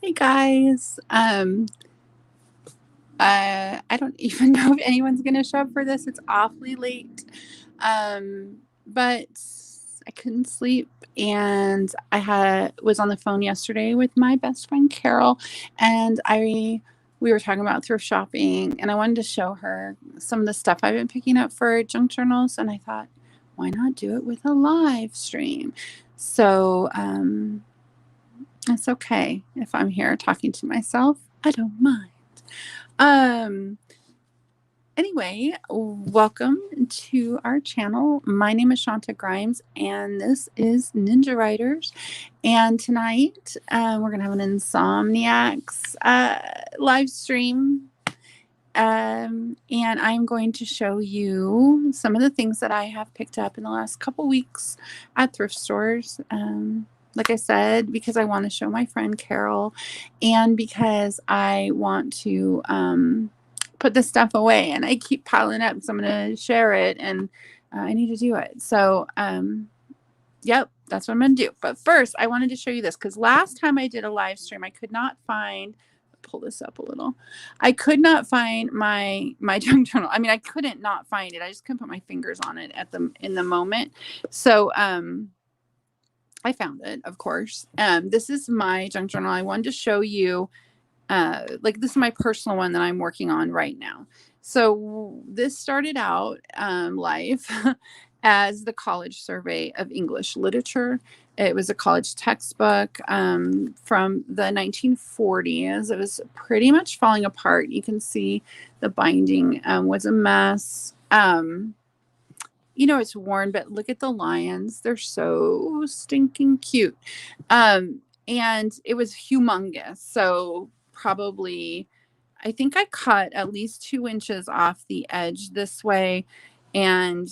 Hey guys. I don't even know if anyone's gonna show up for this. It's awfully late. But I couldn't sleep and was on the phone yesterday with my best friend Carol, and we were talking about thrift shopping, and I wanted to show her some of the stuff I've been picking up for junk journals, and I thought, why not do it with a live stream? So it's okay if I'm here talking to myself. I don't mind. Um, anyway, welcome to our channel. My name is Shanta Grimes, and this is Ninja Riders. And tonight, we're going to have an Insomniacs live stream. And I'm going to show you some of the things that I have picked up in the last couple weeks at thrift stores. Like I said, because I want to show my friend Carol, and because I want to put this stuff away, and I keep piling up, so I'm going to share it, and I need to do it. So, yep, that's what I'm going to do. But first, I wanted to show you this, because last time I did a live stream, I could not find, pull this up a little, I could not find my junk journal. I mean, I couldn't not find it. I just couldn't put my fingers on it in the moment. So, I found it, of course. This is my junk journal. I wanted to show you, this is my personal one that I'm working on right now. So this started out life as the College Survey of English Literature. It was a college textbook from the 1940s. It was pretty much falling apart. You can see the binding was a mess. It's worn, but look at the lions. They're so stinking cute. And it was humongous. So probably, I think I cut at least 2 inches off the edge this way, and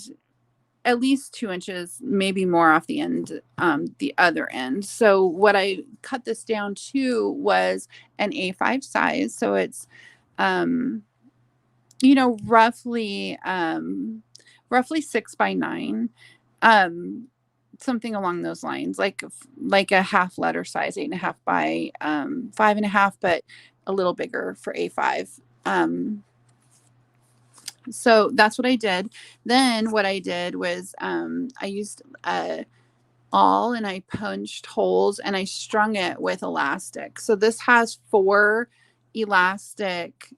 at least 2 inches, maybe more off the end, the other end. So what I cut this down to was an A5 size. So it's, roughly 6 by 9, something along those lines, like a half letter size, 8.5 by 5.5, but a little bigger for A5. So that's what I did. Then what I did was I used awl, and I punched holes, and I strung it with elastic. So this has 4 elastic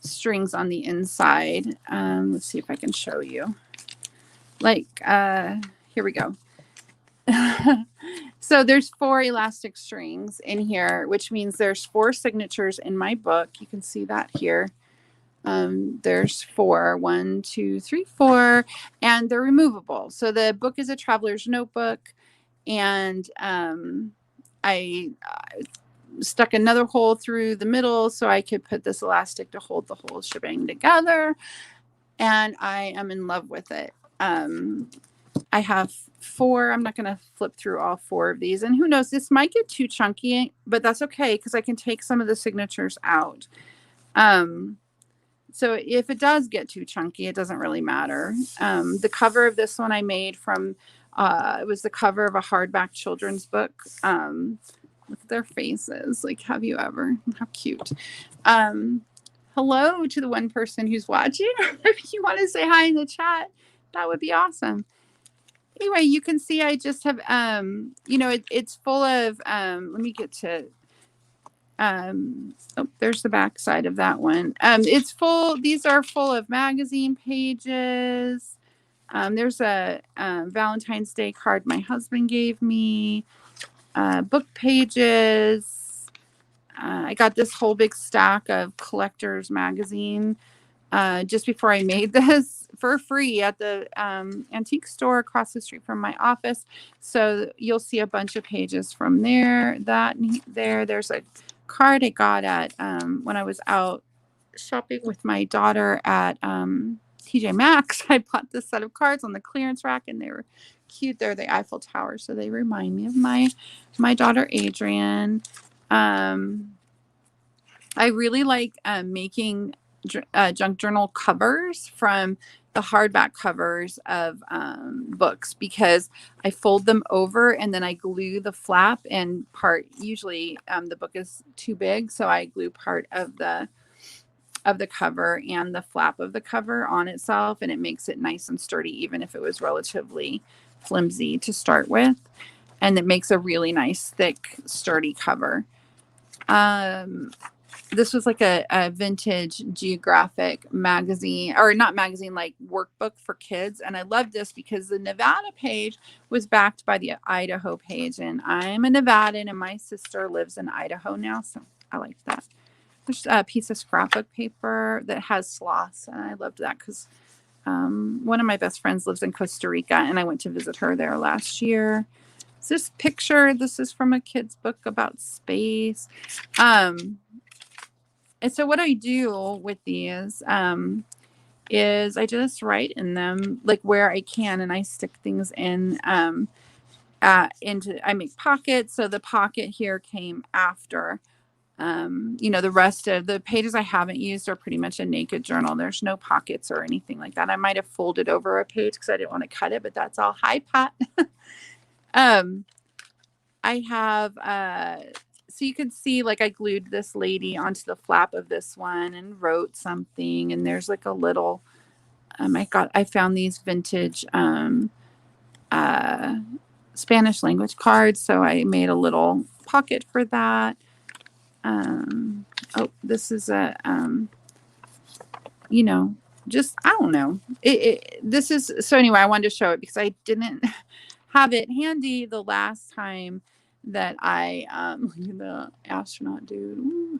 strings on the inside. Let's see if I can show you. Here we go. So there's 4 elastic strings in here, which means there's 4 signatures in my book. You can see that here. There's 4, 1, 2, 3, 4, and they're removable. So the book is a traveler's notebook, and I stuck another hole through the middle so I could put this elastic to hold the whole shebang together, and I am in love with it. I have 4. I'm not going to flip through all 4 of these, and who knows, this might get too chunky, but that's okay, because I can take some of the signatures out. So if it does get too chunky, it doesn't really matter. The cover of this one I made from, it was the cover of a hardback children's book. Look at their faces. Like, have you ever? How cute. Hello to the one person who's watching. If you want to say hi in the chat, that would be awesome. Anyway, you can see I just have, it's full of, let me get to, there's the back side of that one. It's full, these are full of magazine pages. There's a Valentine's Day card my husband gave me, book pages. I got this whole big stack of Collector's Magazine just before I made this for free at the antique store across the street from my office. So you'll see a bunch of pages from there. There's a card I got at when I was out shopping with my daughter at TJ Maxx. I bought this set of cards on the clearance rack, and they were cute. They're the Eiffel Tower, so they remind me of my daughter Adrian. I really like making junk journal covers from the hardback covers of books, because I fold them over and then I glue the flap and part. Usually the book is too big, so I glue part of the cover and the flap of the cover on itself, and it makes it nice and sturdy, even if it was relatively flimsy to start with. And it makes a really nice, thick, sturdy cover. This was like a vintage geographic magazine, or not magazine, like workbook for kids. And I loved this because the Nevada page was backed by the Idaho page. And I'm a Nevadan and my sister lives in Idaho now. So I liked that. There's a piece of scrapbook paper that has sloths. And I loved that because one of my best friends lives in Costa Rica and I went to visit her there last year. This picture, this is from a kid's book about space. And so what I do with these is I just write in them like where I can, and I stick things in I make pockets. So the pocket here came after. The rest of the pages I haven't used are pretty much a naked journal. There's no pockets or anything like that. I might have folded over a page because I didn't want to cut it, but that's all. Hi, Pat. I have so you can see, like, I glued this lady onto the flap of this one and wrote something. And there's like a little, I found these vintage Spanish language cards. So I made a little pocket for that. This is a, just, I don't know. This is, so anyway, I wanted to show it because I didn't have it handy the last time that I look at the astronaut dude. Ooh.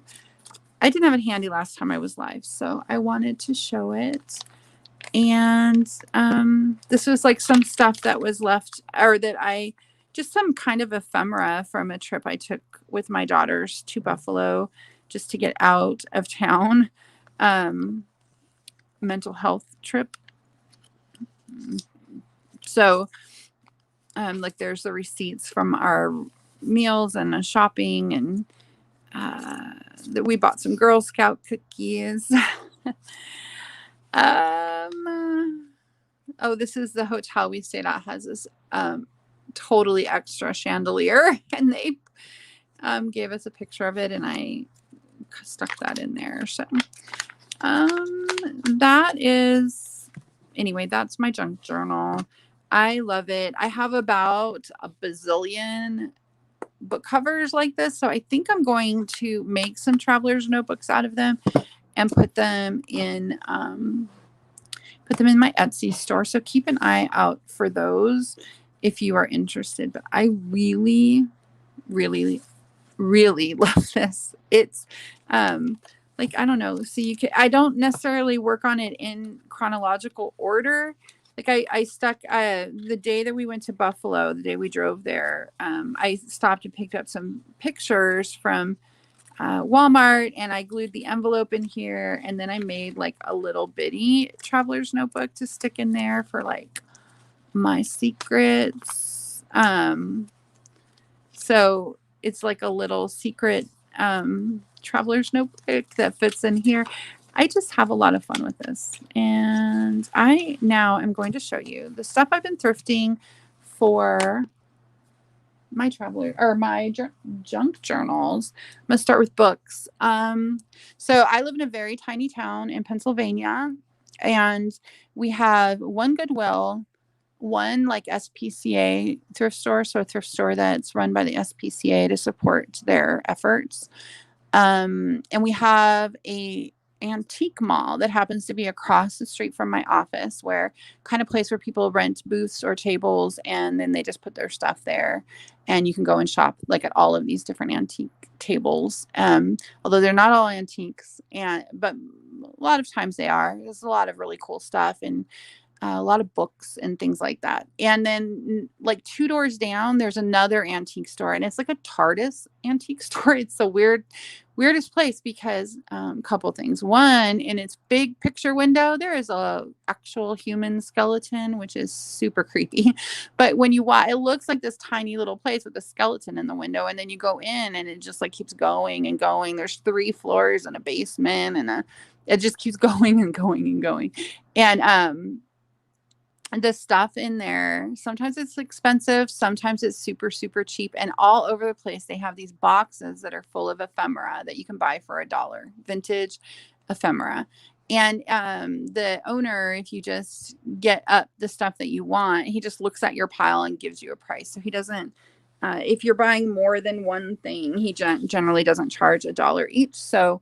I didn't have it handy last time I was live, so I wanted to show it. And this was like some stuff that was left, or that I just some kind of ephemera from a trip I took with my daughters to Buffalo just to get out of town. Mental health trip. So like there's the receipts from our meals and shopping, and that we bought some Girl Scout cookies. This is the hotel we stayed at, has this totally extra chandelier, and they gave us a picture of it, and I stuck that in there. So that is, anyway, that's my junk journal. I love it. I have about a bazillion book covers like this, so I think I'm going to make some traveler's notebooks out of them and put them in my Etsy store. So keep an eye out for those if you are interested. But I really, really, really love this. It's like, I don't know. So I don't necessarily work on it in chronological order. Like I stuck the day that we went to Buffalo, the day we drove there, I stopped and picked up some pictures from Walmart, and I glued the envelope in here, and then I made like a little bitty traveler's notebook to stick in there for like my secrets. So it's like a little secret traveler's notebook that fits in here. I just have a lot of fun with this. And I now am going to show you the stuff I've been thrifting for my junk journals. I'm going to start with books. So I live in a very tiny town in Pennsylvania, and we have one Goodwill, one like SPCA thrift store. So a thrift store that's run by the SPCA to support their efforts. And we have a antique mall that happens to be across the street from my office, where kind of place where people rent booths or tables, and then they just put their stuff there, and you can go and shop like at all of these different antique tables. Although they're not all antiques, but a lot of times they are. There's a lot of really cool stuff, and a lot of books and things like that. And then like 2 doors down, there's another antique store, and it's like a TARDIS antique store. It's the weirdest place because couple things. One, in its big picture window, there is a actual human skeleton, which is super creepy. But when you watch, it looks like this tiny little place with a skeleton in the window, and then you go in and it just like keeps going and going. There's 3 floors and a basement, and it just keeps going and going and going. And the stuff in there, sometimes it's expensive, sometimes it's super, super cheap. And all over the place, they have these boxes that are full of ephemera that you can buy for $1, vintage ephemera. And the owner, if you just get up the stuff that you want, he just looks at your pile and gives you a price. So he doesn't, if you're buying more than one thing, he generally doesn't charge $1 each. So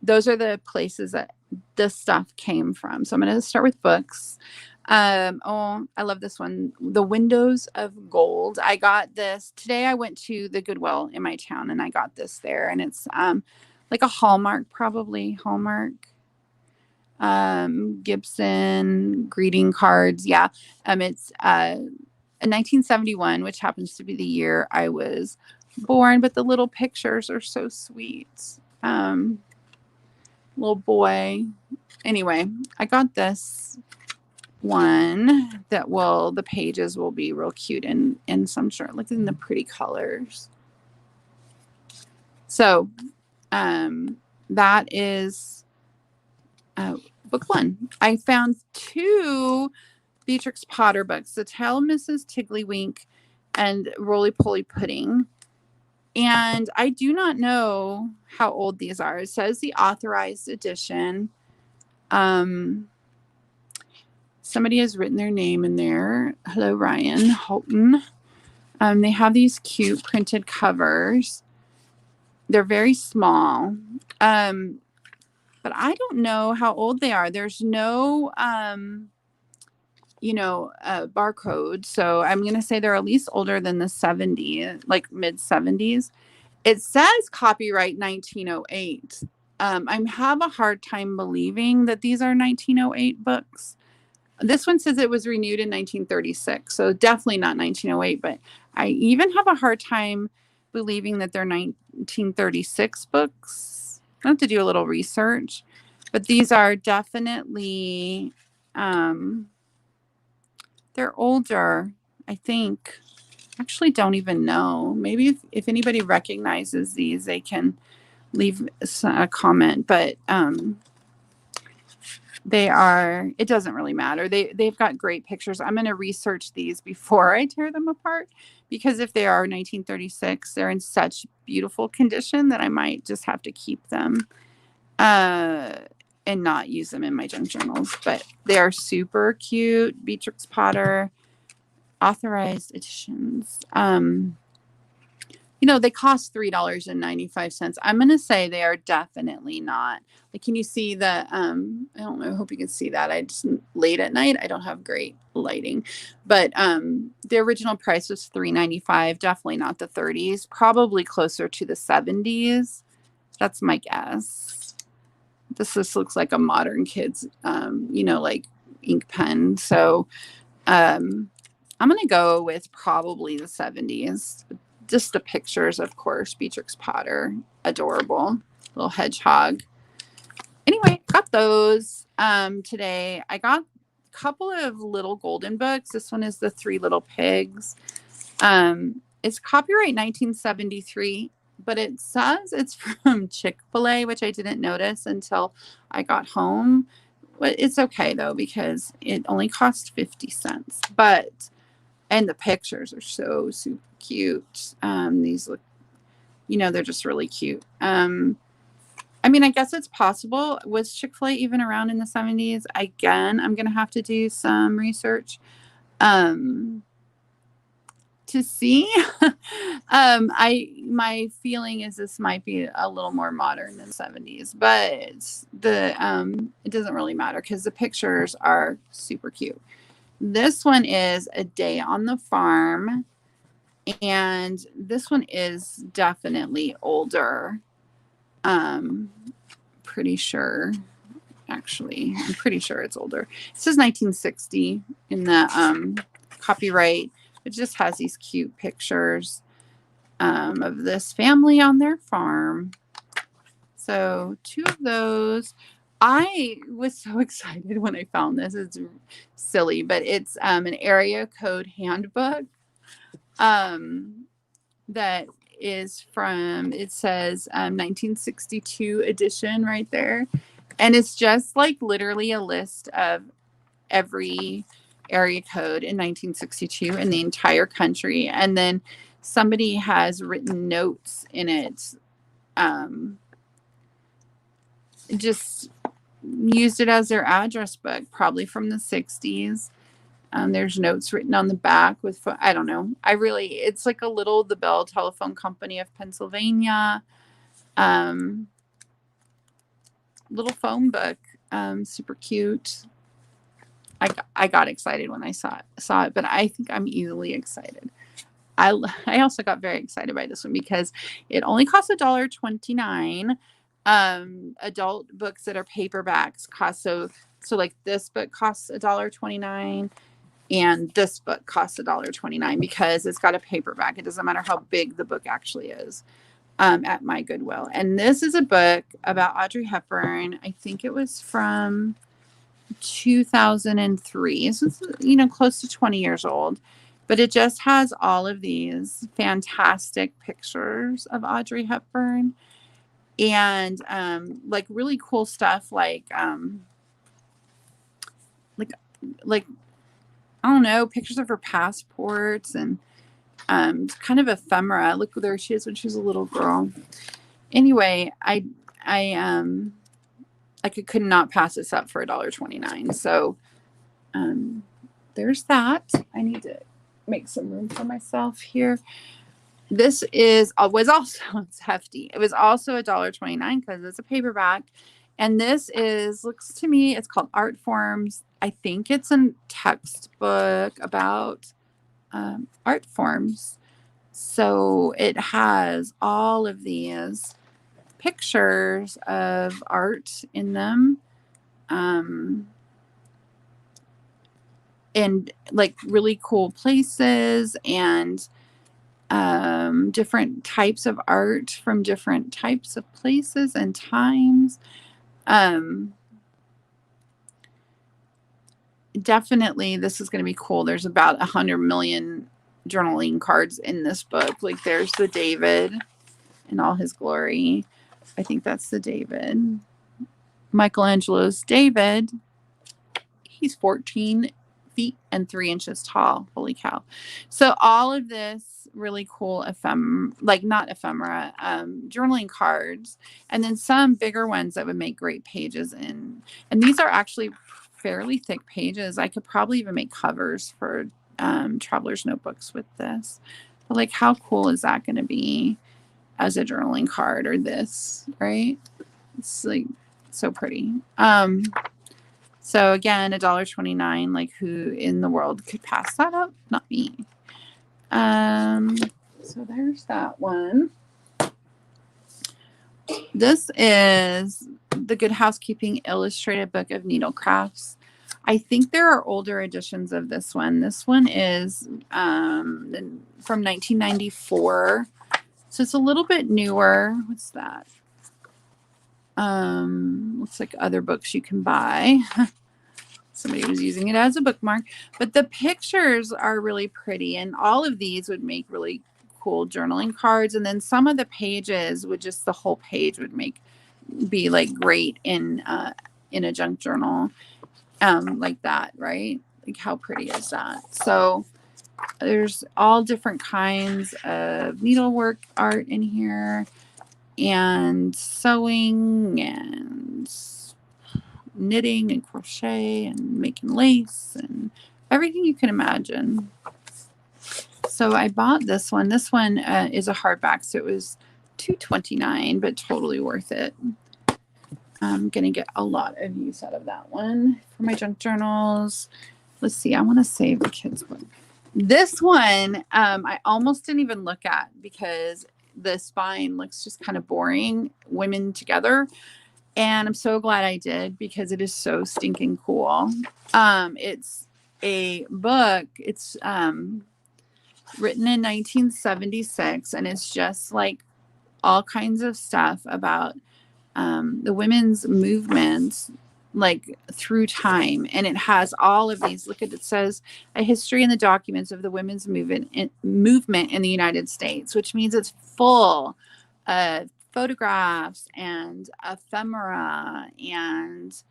those are the places that this stuff came from. So I'm going to start with books. Oh, I love this one. The Windows of Gold. I got this today. I went to the Goodwill in my town and I got this there, and it's like a Hallmark, probably Hallmark, Gibson greeting cards. Yeah. It's a 1971, which happens to be the year I was born, but the little pictures are so sweet. Little boy. Anyway, I got this one that the pages will be real cute in some sort. Look at the pretty colors. So that is book one. I found 2 Beatrix Potter books, The Tale of Mrs. Tiddlywink and Roly Poly Pudding. And I do not know how old these are. It says the authorized edition. Somebody has written their name in there. Hello, Ryan Houghton. They have these cute printed covers. They're very small. But I don't know how old they are. There's no, barcode. So I'm going to say they're at least older than the 70s, like mid 70s. It says copyright 1908. I have a hard time believing that these are 1908 books. This one says it was renewed in 1936. So definitely not 1908, but I even have a hard time believing that they're 1936 books. I have to do a little research, but these are definitely, they're older, I think. Actually don't even know. Maybe if anybody recognizes these, they can leave a comment, but it doesn't really matter. They've got great pictures. I'm going to research these before I tear them apart, because if they are 1936, they're in such beautiful condition that I might just have to keep them and not use them in my junk journals. But they are super cute. Beatrix Potter authorized editions. They cost $3.95. I'm going to say they are definitely not. Like, can you see the, I don't know, I hope you can see that. I just, late at night, I don't have great lighting, but the original price was $3.95. Definitely not the 30s, probably closer to the 70s. That's my guess. This just looks like a modern kid's, like ink pen. So I'm going to go with probably the 70s. Just the pictures, of course. Beatrix Potter, adorable little hedgehog. Anyway, got those today. I got a couple of little golden books. This one is The Three Little Pigs. It's copyright 1973, but it says it's from Chick-fil-A, which I didn't notice until I got home. But it's okay though, because it only cost 50 cents. And the pictures are so super cute. These look, they're just really cute. I guess it's possible. Was Chick-fil-A even around in the 70s? Again, I'm going to have to do some research to see. My feeling is this might be a little more modern than 70s, but it doesn't really matter because the pictures are super cute. This one is A Day on the Farm, and this one is definitely older. Pretty sure. Actually, I'm pretty sure it's older. It says 1960 in the copyright. It just has these cute pictures of this family on their farm. So 2 of those. I was so excited when I found this. It's silly, but it's an area code handbook that is from, it says 1962 edition right there. And it's just like literally a list of every area code in 1962 in the entire country. And then somebody has written notes in it, just used it as their address book, probably from the 60s. There's notes written on the back with, I don't know. It's like a little, the Bell Telephone Company of Pennsylvania, little phone book, super cute. I got excited when I saw it, but I think I'm easily excited. I also got very excited by this one because it only costs $1.29. Adult books that are paperbacks cost so like this book costs $1.29 and this book costs $1.29 because it's got a paperback. It doesn't matter how big the book actually is. At my Goodwill. And this is a book about Audrey Hepburn. I think it was from 2003. So it's, close to 20 years old. But it just has all of these fantastic pictures of Audrey Hepburn. And like really cool stuff like I don't know, pictures of her passports and kind of ephemera. Look, there she is when she was a little girl. Anyway, I could not pass this up for $1.29. So there's that. I need to make some room for myself here. This was also, it's hefty. It was also $1.29 because it's a paperback. And this looks to me, it's called Art Forms. I think it's a textbook about art forms. So it has all of these pictures of art in them, and like really cool places and different types of art from different types of places and times. Definitely this is going to be cool. There's about 100 million journaling cards in this book. Like there's the David in all his glory. I think that's the David. Michelangelo's David. He's 14 feet and 3 inches tall. Holy cow. So all of this really cool not ephemera, journaling cards, and then some bigger ones that would make great pages in. And these are actually fairly thick pages. I could probably even make covers for traveler's notebooks with this. But like, how cool is that going to be as a journaling card, or this, right? It's like so pretty. So again, $1.29. Like, who in the world could pass that up? Not me. So there's that one. This is the Good Housekeeping Illustrated Book of Needlecrafts. I think there are older editions of this one. This one is from 1994. So it's a little bit newer. What's that? Looks like other books you can buy. Somebody was using it as a bookmark. But the pictures are really pretty. And all of these would make really cool journaling cards. And then some of the pages would just, the whole page would be like great in a junk journal. Like that, right? Like, how pretty is that? So there's all different kinds of needlework art in here, and sewing and knitting and crochet and making lace and everything you can imagine. So I bought this one. This one is a hardback, so it was $2.29, but totally worth it. I'm going to get a lot of use out of that one for my junk journals. Let's see. I want to save the kids' book. This one, I almost didn't even look at because the spine looks just kind of boring. Women Together. And I'm so glad I did because it is so stinking cool. It's a book. It's written in 1976, and it's just like all kinds of stuff about the women's movement, like through time. And it has all of these. Look at it. Says a history in the documents of the women's movement in the United States, which means it's full of photographs and ephemera and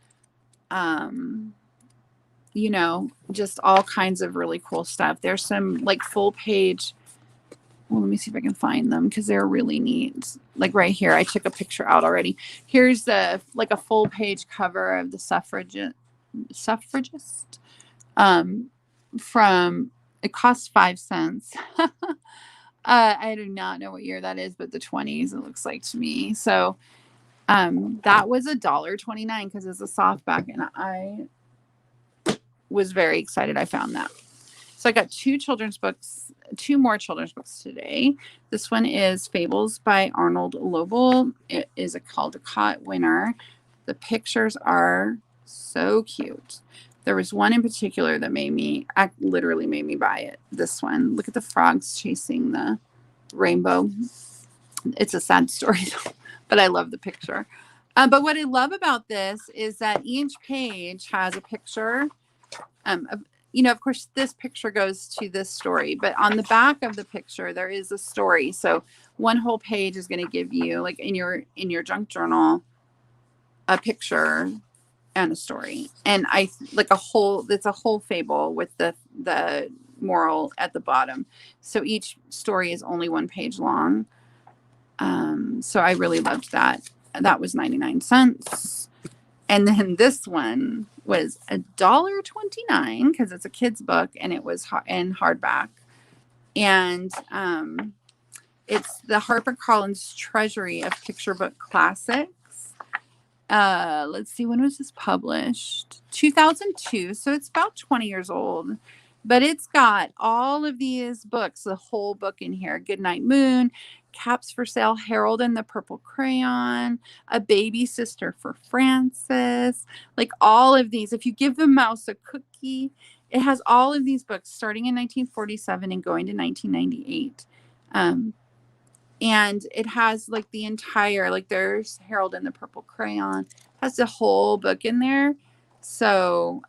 you know, just all kinds of really cool stuff. There's some like full page. Well, let me see if I can find them because they're really neat. Like right here, I took a picture out already. Here's the like a full page cover of the suffragist. From it costs 5 cents. I do not know what year that is, but the 20s it looks like to me. So that was $1.29 because it's a softback, and I was very excited I found that. So I got two more children's books today. This one is Fables by Arnold Lobel. It is a Caldecott winner. The pictures are so cute. There was one in particular that literally made me buy it. This one. Look at the frogs chasing the rainbow. It's a sad story, but I love the picture. But what I love about this is that each page has a picture. Of course, this picture goes to this story, but on the back of the picture, there is a story. So one whole page is going to give you, like in your junk journal, a picture and a story. And it's a whole fable with the moral at the bottom. So each story is only 1 page long. So I really loved that. That was 99 cents. And then this one was $1.29 because it's a kid's book and it was in hardback. And it's the HarperCollins Treasury of Picture Book Classics. Let's see, when was this published? 2002. So it's about 20 years old. But it's got all of these books, the whole book in here. Goodnight Moon, Caps for Sale, Harold and the Purple Crayon, A Baby Sister for Francis. Like all of these. If you give the mouse a cookie, it has all of these books starting in 1947 and going to 1998. And it has like the entire, like there's Harold and the Purple Crayon, has the whole book in there. So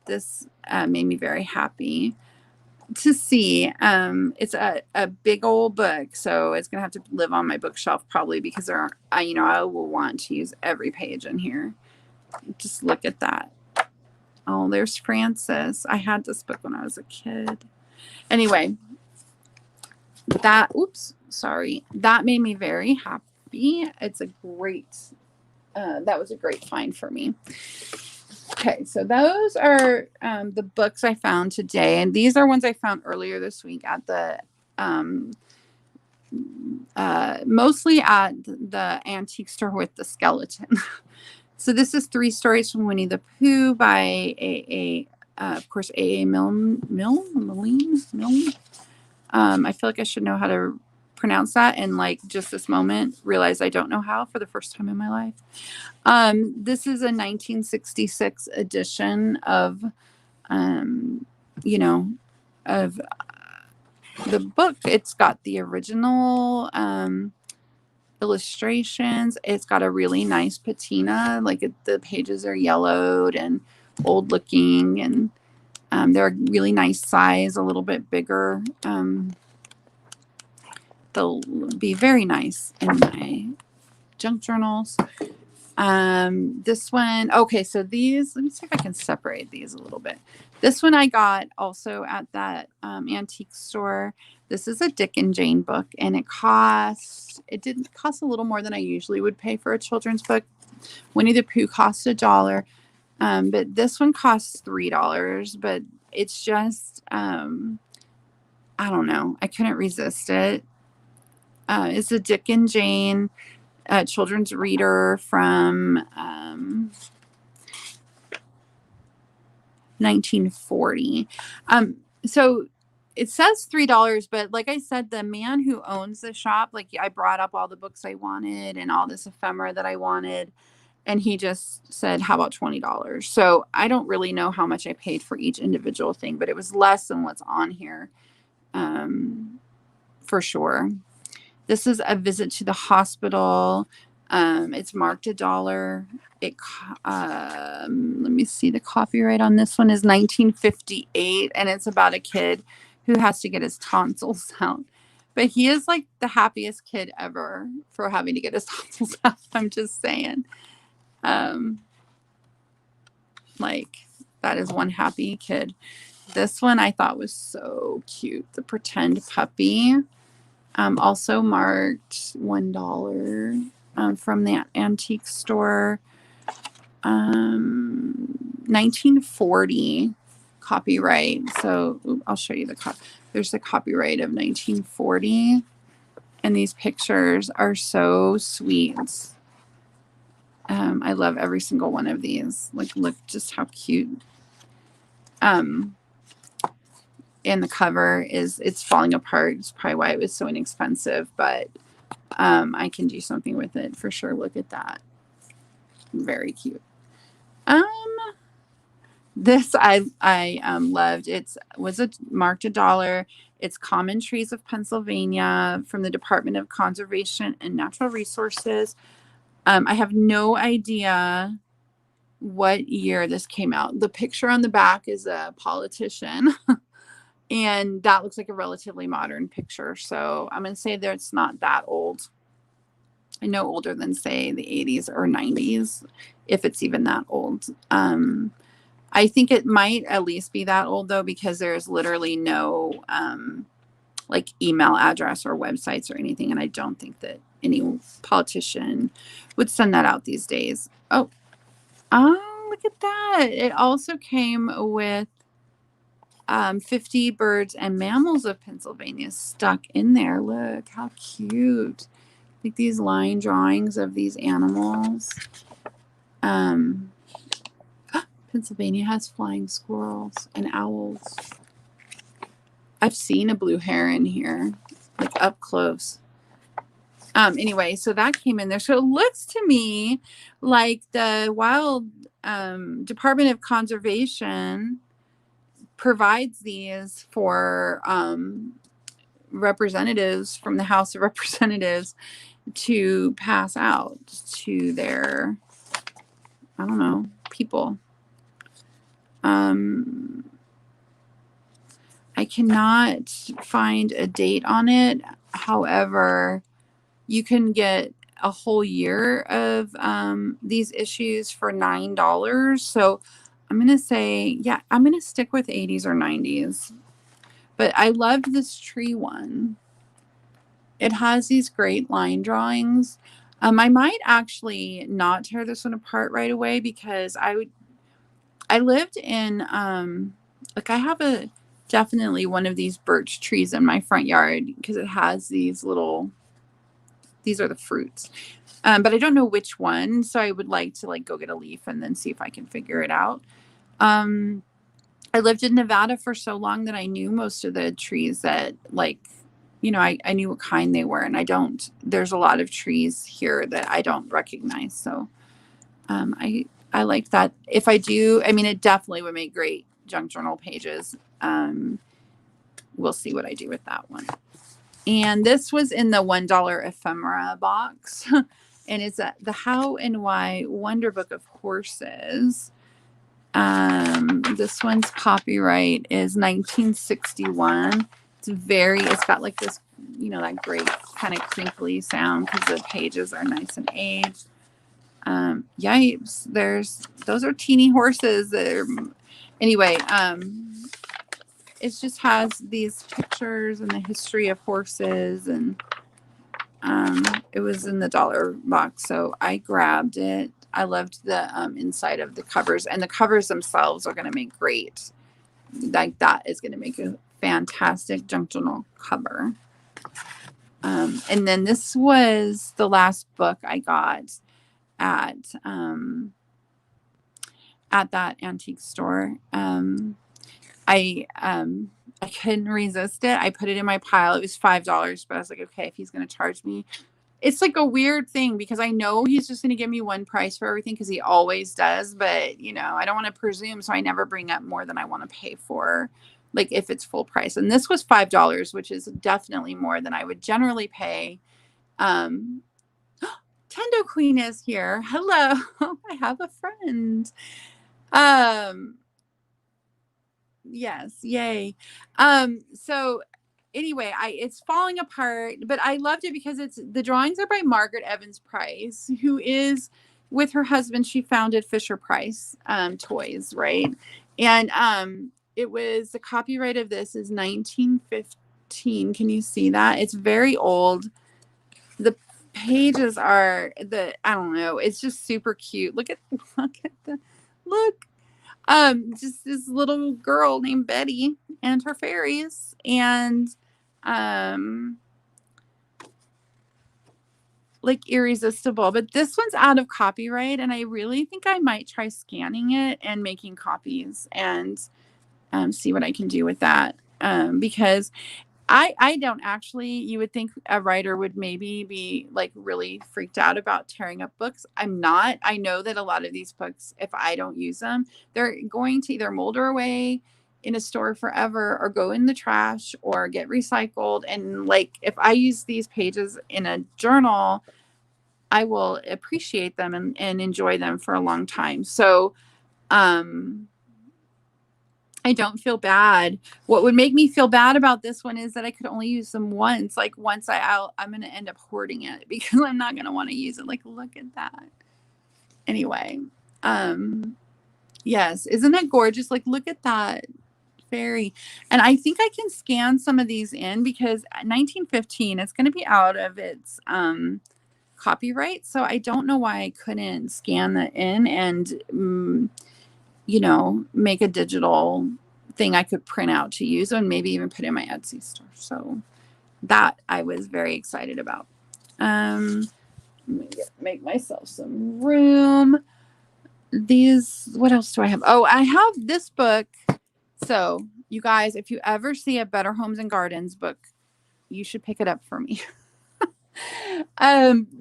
this made me very happy to see. It's a big old book, so it's gonna have to live on my bookshelf probably because I will want to use every page in here. Just look at that. Oh, there's Francis. I had this book when I was a kid. Anyway, that made me very happy. It's a great that was a great find for me. Okay, so those are the books I found today, and these are ones I found earlier this week at the mostly at the antique store with the skeleton. So this is 3 stories from Winnie the Pooh by of course A.A. Milne. I feel like I should know how to pronounce that, and like just this moment realize I don't know how for the first time in my life. This is a 1966 edition of of the book. It's got the original illustrations. It's got a really nice patina, like the pages are yellowed and old looking, and they're a really nice size, a little bit bigger. They'll be very nice in my junk journals. This one, okay, so these, let me see if I can separate these a little bit. This one I got also at that antique store. This is a Dick and Jane book, and it did cost a little more than I usually would pay for a children's book. Winnie the Pooh cost $1. But this one costs $3, but it's just, I don't know. I couldn't resist it. It's a Dick and Jane children's reader from 1940. So it says $3, but like I said, the man who owns the shop, like I brought up all the books I wanted and all this ephemera that I wanted, and he just said, how about $20? So I don't really know how much I paid for each individual thing, but it was less than what's on here, for sure. This is A Visit to the Hospital. It's marked $1. Let me see, the copyright on this one is 1958, and it's about a kid who has to get his tonsils out. But he is like the happiest kid ever for having to get his tonsils out. I'm just saying. Like That is one happy kid. This one I thought was so cute. The pretend puppy. Also marked $1 from the antique store. 1940 copyright. So I'll show you there's the copyright of 1940. And these pictures are so sweet. I love every single one of these. Like, look just how cute. And the cover it's falling apart. It's probably why it was so inexpensive, but I can do something with it for sure. Look at that. Very cute. This I loved. Was marked $1. It's Common Trees of Pennsylvania from the Department of Conservation and Natural Resources. I have no idea what year this came out. The picture on the back is a politician. And that looks like a relatively modern picture. So I'm going to say that it's not that old. I know older than, say, the 80s or 90s, if it's even that old. I think it might at least be that old, though, because there's literally no like email address or websites or anything. And I don't think that any politician would send that out these days. Oh, look at that. It also came with 50 birds and mammals of Pennsylvania stuck in there. Look how cute. Like these line drawings of these animals. Pennsylvania has flying squirrels and owls. I've seen a blue heron here, like up close. Anyway, so that came in there. So it looks to me like the Wild Department of Conservation provides these for representatives from the House of Representatives to pass out to their, I don't know, people. I cannot find a date on it. However, you can get a whole year of these issues for $9. So I'm going to say, yeah, I'm going to stick with 80s or 90s. But I loved this tree one. It has these great line drawings. I might actually not tear this one apart right away because I lived in, like I have definitely one of these birch trees in my front yard because it has these are the fruits. But I don't know which one. So I would like to go get a leaf and then see if I can figure it out. I lived in Nevada for so long that I knew most of the trees that I knew what kind they were, and there's a lot of trees here that I don't recognize. So, I like that. If I do, it definitely would make great junk journal pages. We'll see what I do with that one. And this was in the $1 ephemera box. And it's the How and Why Wonder Book of Horses. This one's copyright is 1961. It's got like this, that great kind of crinkly sound because the pages are nice and aged. Yipes. Those are teeny horses. Anyway, it just has these pictures and the history of horses, and it was in the dollar box, so I grabbed it. I loved the inside of the covers, and the covers themselves are going to make great. Like that is going to make a fantastic junk journal cover. And then this was the last book I got at that antique store. I couldn't resist it. I put it in my pile. It was $5, but I was like, okay, if he's going to charge me. It's like a weird thing because I know he's just going to give me one price for everything because he always does. But, I don't want to presume. So I never bring up more than I want to pay for, like if it's full price. And this was $5, which is definitely more than I would generally pay. Tendo Queen is here. Hello. I have a friend. Yes. Yay. So anyway, it's falling apart, but I loved it because the drawings are by Margaret Evans Price, who is with her husband. She founded Fisher Price Toys, right? And it was the copyright of this is 1915. Can you see that? It's very old. The pages are I don't know, it's just super cute. Look at the look. Just this little girl named Betty and her fairies, and like irresistible. But this one's out of copyright, and I really think I might try scanning it and making copies and see what I can do with that. Because I don't actually, you would think a writer would maybe be like really freaked out about tearing up books. I'm not. I know that a lot of these books, if I don't use them, they're going to either molder away in a store forever or go in the trash or get recycled. And like, if I use these pages in a journal, I will appreciate them and enjoy them for a long time. So, I don't feel bad. What would make me feel bad about this one is that I could only use them once. Like once I'm going to end up hoarding it because I'm not going to want to use it. Like, look at that. Anyway, yes. Isn't that gorgeous? Like, look at that fairy. And I think I can scan some of these in because 1915, it's going to be out of its, copyright. So I don't know why I couldn't scan that in and, make a digital thing I could print out to use and maybe even put in my Etsy store. So that I was very excited about. Let me make myself some room. What else do I have? Oh, I have this book. So you guys, if you ever see a Better Homes and Gardens book, you should pick it up for me.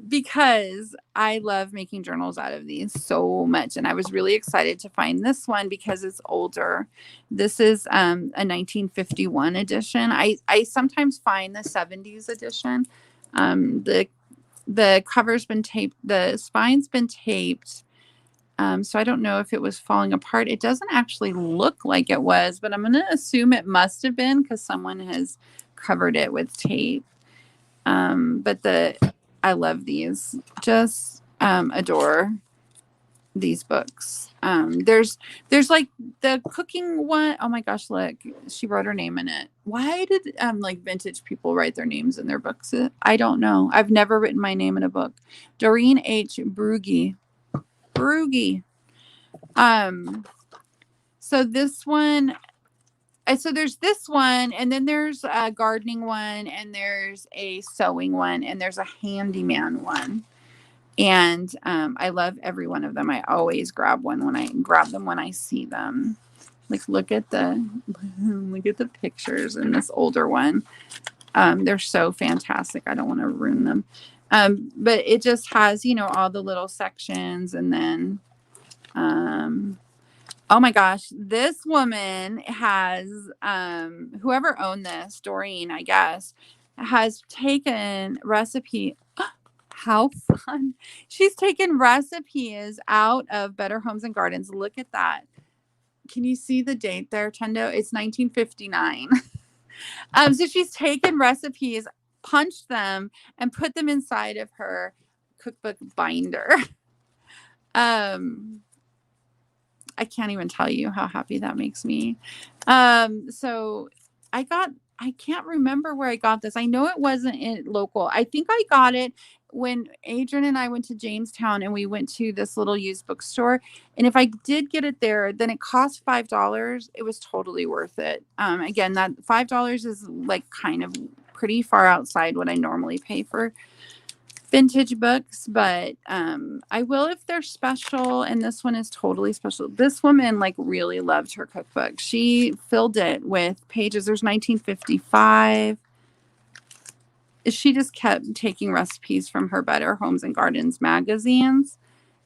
Because I love making journals out of these so much. And I was really excited to find this one because it's older. This is a 1951 edition. I sometimes find the 70s edition. The cover's been taped, the spine's been taped. So I don't know if it was falling apart. It doesn't actually look like it was, but I'm going to assume it must have been because someone has covered it with tape. But I love these, just adore these books. There's like the cooking one. Oh my gosh, look, she wrote her name in it. Why did like vintage people write their names in their books? I don't know. I've never written my name in a book. Doreen H. Brugge. So this one, so there's this one, and then there's a gardening one, and there's a sewing one, and there's a handyman one. And I love every one of them. I always grab them when I see them. Like look at the pictures in this older one. They're so fantastic. I don't want to ruin them. But it just has, all the little sections, and then oh my gosh, this woman has, whoever owned this, Doreen, I guess, has taken recipe. How fun. She's taken recipes out of Better Homes and Gardens. Look at that. Can you see the date there, Tendo? It's 1959. So she's taken recipes, punched them, and put them inside of her cookbook binder. I can't even tell you how happy that makes me. So I can't remember where I got this. I know it wasn't local. I think I got it when Adrian and I went to Jamestown and we went to this little used bookstore. And if I did get it there, then it cost $5. It was totally worth it. Again, that $5 is like kind of pretty far outside what I normally pay for vintage books, but I will if they're special, and this one is totally special. This woman like really loved her cookbook. She filled it with pages. There's 1955. She just kept taking recipes from her Better Homes and Gardens magazines.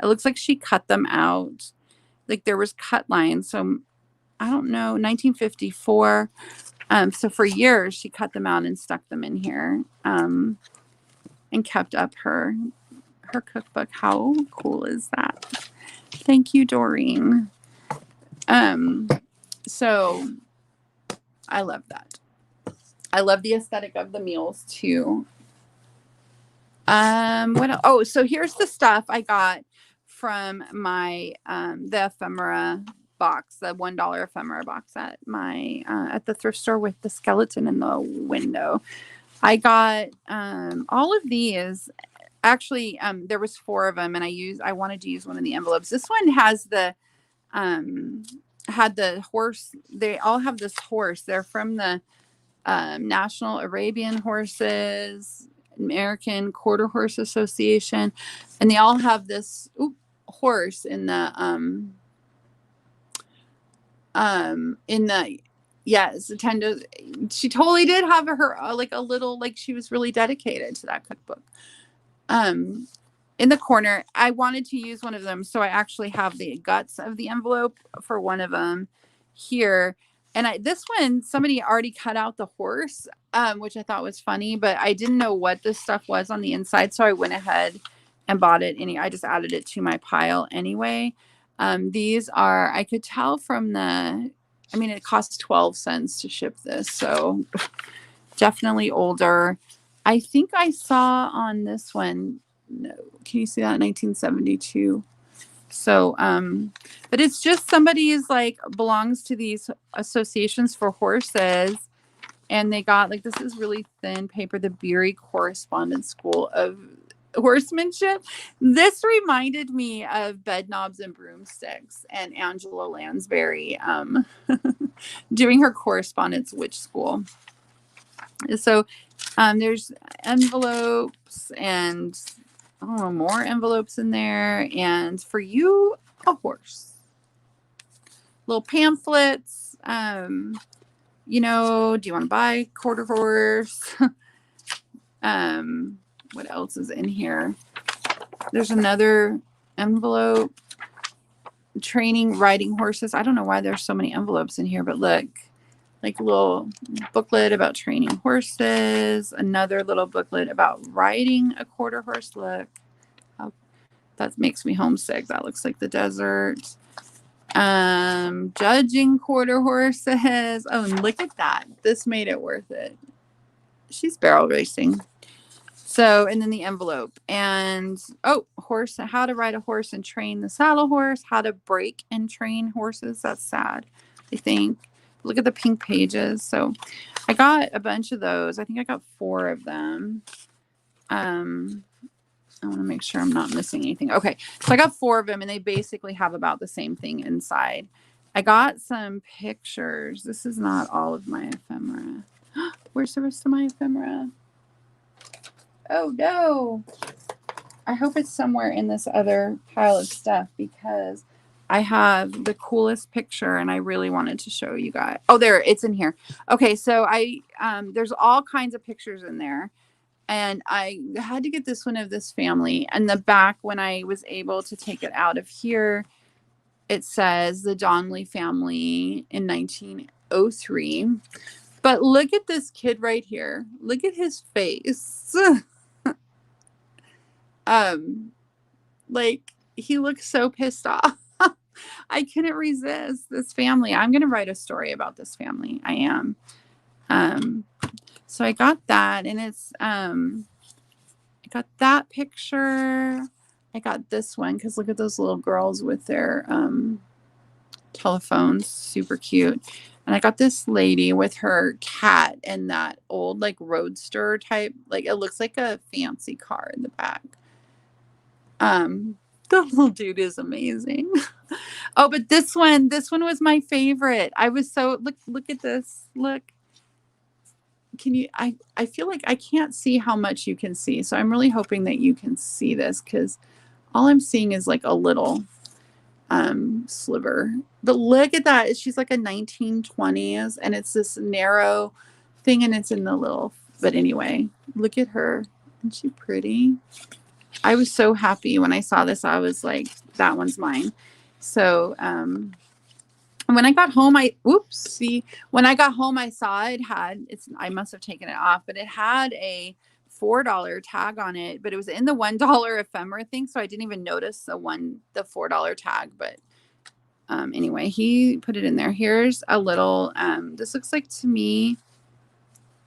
It looks like she cut them out. Like there was cut lines. So I don't know, 1954. So for years she cut them out and stuck them in here. And kept up her cookbook. How cool is that? Thank you, Doreen. So I love that. I love the aesthetic of the meals too. What else? Oh, so here's the stuff I got from my the ephemera box, the $1 ephemera box at my at the thrift store with the skeleton in the window. I got all of these. Actually, there was 4 of them, and I wanted to use one of the envelopes. This one has the had the horse. They all have this horse. They're from the National Arabian Horses, American Quarter Horse Association, and they all have this horse in the yes, attended. She totally did have her like a little, like she was really dedicated to that cookbook. In the corner, I wanted to use one of them, so I actually have the guts of the envelope for one of them here. And this one, somebody already cut out the horse, which I thought was funny, but I didn't know what this stuff was on the inside, so I went ahead and bought it. I just added it to my pile anyway. These are, I could tell from it costs 12 cents to ship this, so definitely older. I think I saw on this one, no, can you see that? 1972. So, but it's just somebody's like belongs to these associations for horses. And they got like, this is really thin paper, the Beery Correspondence School of Horsemanship. This reminded me of Bed Knobs and Broomsticks and Angela Lansbury doing her correspondence witch school. So there's envelopes and more envelopes in there. And for you, a horse. Little pamphlets. Do you want to buy quarter horse? What else is in here? There's another envelope. Training riding horses. I don't know why there's so many envelopes in here, but look. Like a little booklet about training horses. Another little booklet about riding a quarter horse. Look, that makes me homesick. That looks like the desert. Judging quarter horses. Oh, and look at that. This made it worth it. She's barrel racing. So, and then the envelope. And, horse, how to ride a horse and train the saddle horse. How to break and train horses. That's sad, I think. Look at the pink pages. So I got a bunch of those. I think I got 4 of them. I want to make sure I'm not missing anything. Okay. So I got 4 of them, and they basically have about the same thing inside. I got some pictures. This is not all of my ephemera. Where's the rest of my ephemera? Oh, no. I hope it's somewhere in this other pile of stuff, because I have the coolest picture and I really wanted to show you guys. Oh, there, it's in here. Okay, so there's all kinds of pictures in there. And I had to get this one of this family. And the back, when I was able to take it out of here, it says the Donnelly family in 1903. But look at this kid right here. Look at his face. Like, he looks so pissed off. I couldn't resist this family. I'm going to write a story about this family. I am. So I got that, and it's, I got that picture. I got this one, because look at those little girls with their, telephones. Super cute. And I got this lady with her cat and that old, like, roadster type, like, it looks like a fancy car in the back. The little dude is amazing. Oh, but this one was my favorite. I was so, look at this. Look. Can you, I feel like I can't see how much you can see. So I'm really hoping that you can see this, because all I'm seeing is like a little sliver. But look at that. She's like a 1920s, and it's this narrow thing, and it's in the little, but anyway, look at her. Isn't she pretty? I was so happy when I saw this. I was like, that one's mine. So, when I got home, when I got home, I saw I must have taken it off, but it had a $4 tag on it, but it was in the $1 ephemera thing. So I didn't even notice the $4 tag, but, anyway, he put it in there. Here's a little, this looks like, to me,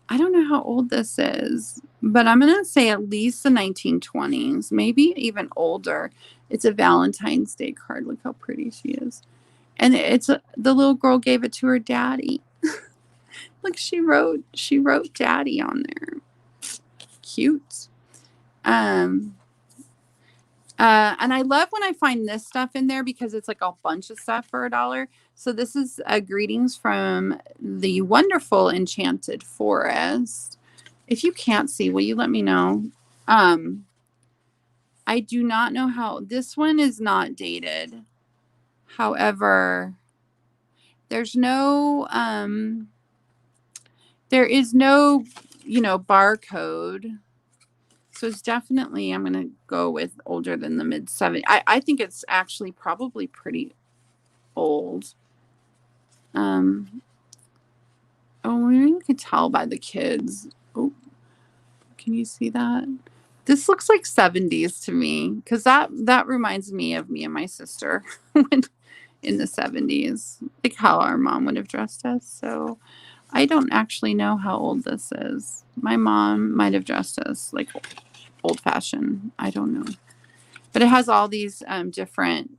I don't know how old this is, but I'm going to say at least the 1920s, maybe even older. It's a Valentine's Day card. Look how pretty she is. And it's the little girl gave it to her daddy. Like she wrote daddy on there. Cute. And I love when I find this stuff in there because it's like a bunch of stuff for $1. So this is greetings from the wonderful Enchanted Forest. If you can't see, will you let me know? I do not know how this one is not dated. However, there's no there is no, barcode. So it's definitely, I'm going to go with older than the mid 70s. I think it's actually probably pretty old. Oh, you can tell by the kids. Oh, can you see that? This looks like 70s to me because that reminds me of me and my sister when in the 70s, like how our mom would have dressed us. So I don't actually know how old this is. My mom might have dressed us like old-fashioned. I don't know. But it has all these different,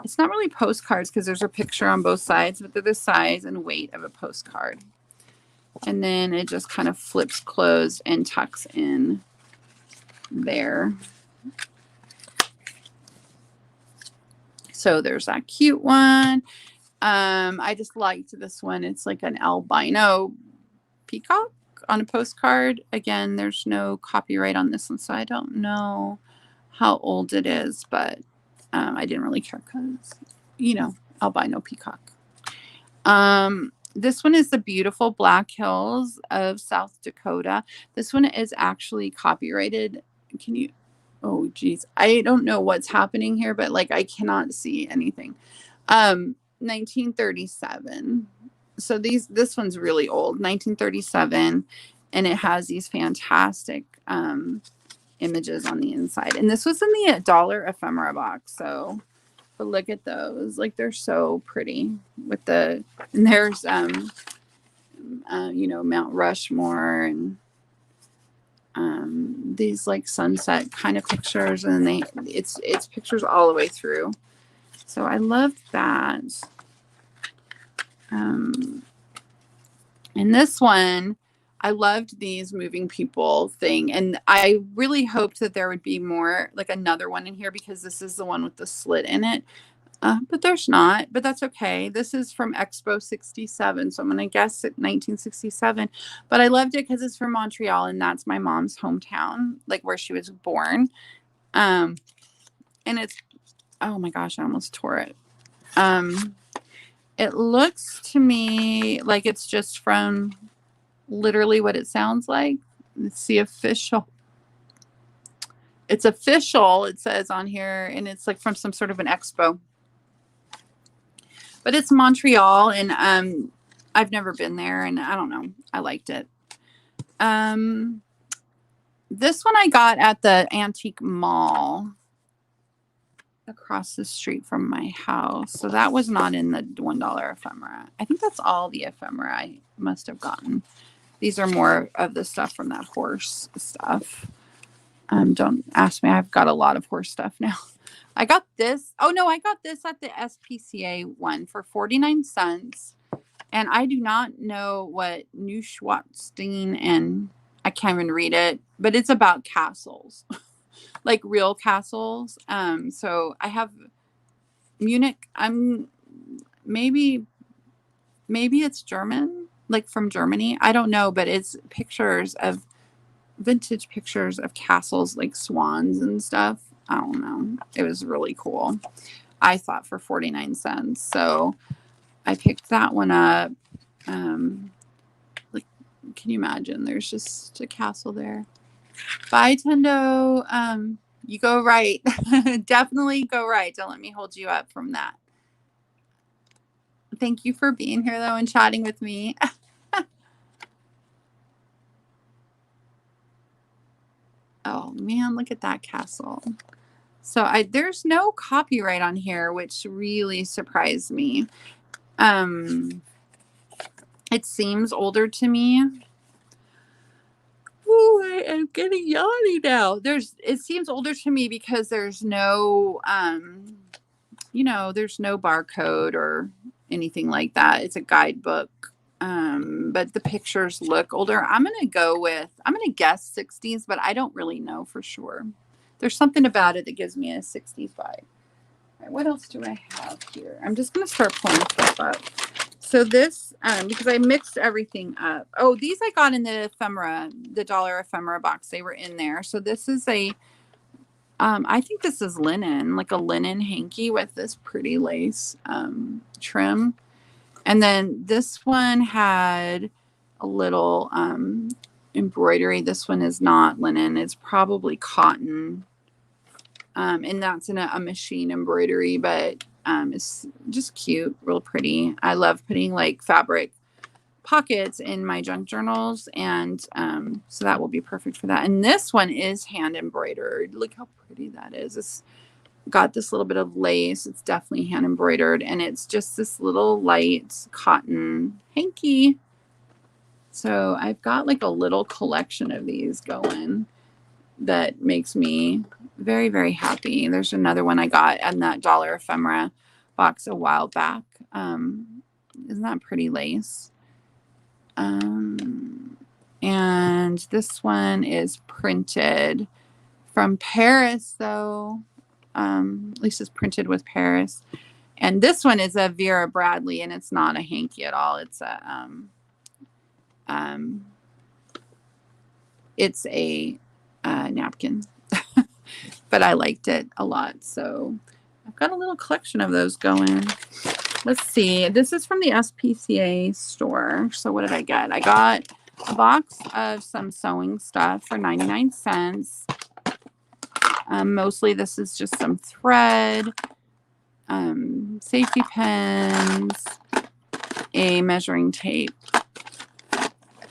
it's not really postcards because there's a picture on both sides, but they're the size and weight of a postcard. And then it just kind of flips closed and tucks in there. So there's that cute one. I just liked this one. It's like an albino peacock on a postcard. Again, there's no copyright on this one, so I don't know how old it is, but I didn't really care because, albino peacock. This one is the beautiful Black Hills of South Dakota. This one is actually copyrighted. Can you? Oh, geez. I don't know what's happening here, but like I cannot see anything. 1937. So this one's really old, 1937, and it has these fantastic images on the inside. And this was in the $1 ephemera box. So, but look at those, like they're so pretty with and there's Mount Rushmore and these like sunset kind of pictures, and it's pictures all the way through. So I love that. And this one, I loved these moving people thing. And I really hoped that there would be more, like another one in here, because this is the one with the slit in it. But there's not, but that's okay. This is from Expo 67. So I'm going to guess at 1967. But I loved it because it's from Montreal, and that's my mom's hometown, like where she was born. And it's, oh my gosh, I almost tore it. It looks to me like it's just from literally what it sounds like. Let's see, official. It's official, it says on here, and it's like from some sort of an expo. But it's Montreal, and I've never been there, and I don't know. I liked it. This one I got at the antique mall across the street from my house. So that was not in the $1 ephemera. I think that's all the ephemera I must have gotten. These are more of the stuff from that horse stuff. Don't ask me. I've got a lot of horse stuff now. I got this. Oh, no, I got this at the SPCA one for 49 cents. And I do not know what Neuschwanstein, and I can't even read it, but it's about castles. Like real castles. So I have Munich. Maybe it's German, like from Germany. I don't know, but it's vintage pictures of castles, like swans and stuff. I don't know. It was really cool. I thought for 49 cents. So I picked that one up. Like, can you imagine? There's just a castle there. Bye, Tendo. You go right. Definitely go right. Don't let me hold you up from that. Thank you for being here, though, and chatting with me. Oh, man, look at that castle. So there's no copyright on here, which really surprised me. It seems older to me. Ooh, I am getting yawny now. It seems older to me because there's no, there's no barcode or anything like that. It's a guidebook. But the pictures look older. I'm going to guess 60s, but I don't really know for sure. There's something about it that gives me a 60s vibe. All right, what else do I have here? I'm just going to start pulling stuff up. So this, because I mixed everything up. Oh, these I got in the ephemera, the dollar ephemera box. They were in there. So this is I think this is linen, like a linen hanky with this pretty lace trim. And then this one had a little embroidery. This one is not linen. It's probably cotton. And that's in a machine embroidery, but it's just cute, real pretty. I love putting like fabric pockets in my junk journals. And so that will be perfect for that. And this one is hand embroidered. Look how pretty that is. It's got this little bit of lace. It's definitely hand embroidered, and it's just this little light cotton hanky. So I've got like a little collection of these going that makes me very, very happy. There's another one I got in that dollar ephemera box a while back. Isn't that pretty lace? And this one is printed from Paris, though. At least it's printed with Paris. And this one is a Vera Bradley, and it's not a hanky at all. It's a napkin, but I liked it a lot. So I've got a little collection of those going. Let's see. This is from the SPCA store. So what did I get? I got a box of some sewing stuff for 99 cents. Mostly this is just some thread, safety pins, a measuring tape.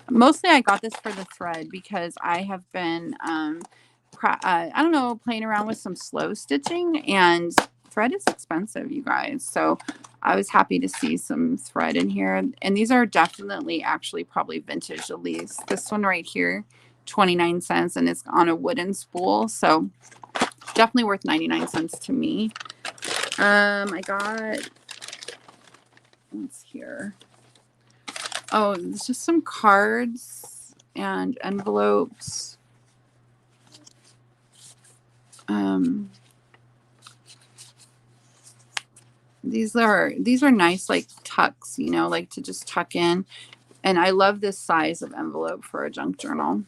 Mostly I got this for the thread because I have been, I don't know, playing around with some slow stitching, and thread is expensive, you guys. So I was happy to see some thread in here. And these are definitely actually probably vintage, at least. This one right here, 29 cents, and it's on a wooden spool. So definitely worth 99 cents to me. I got, what's here? Oh, it's just some cards and envelopes. These are nice, like tucks, you know, like to just tuck in. And I love this size of envelope for a junk journal.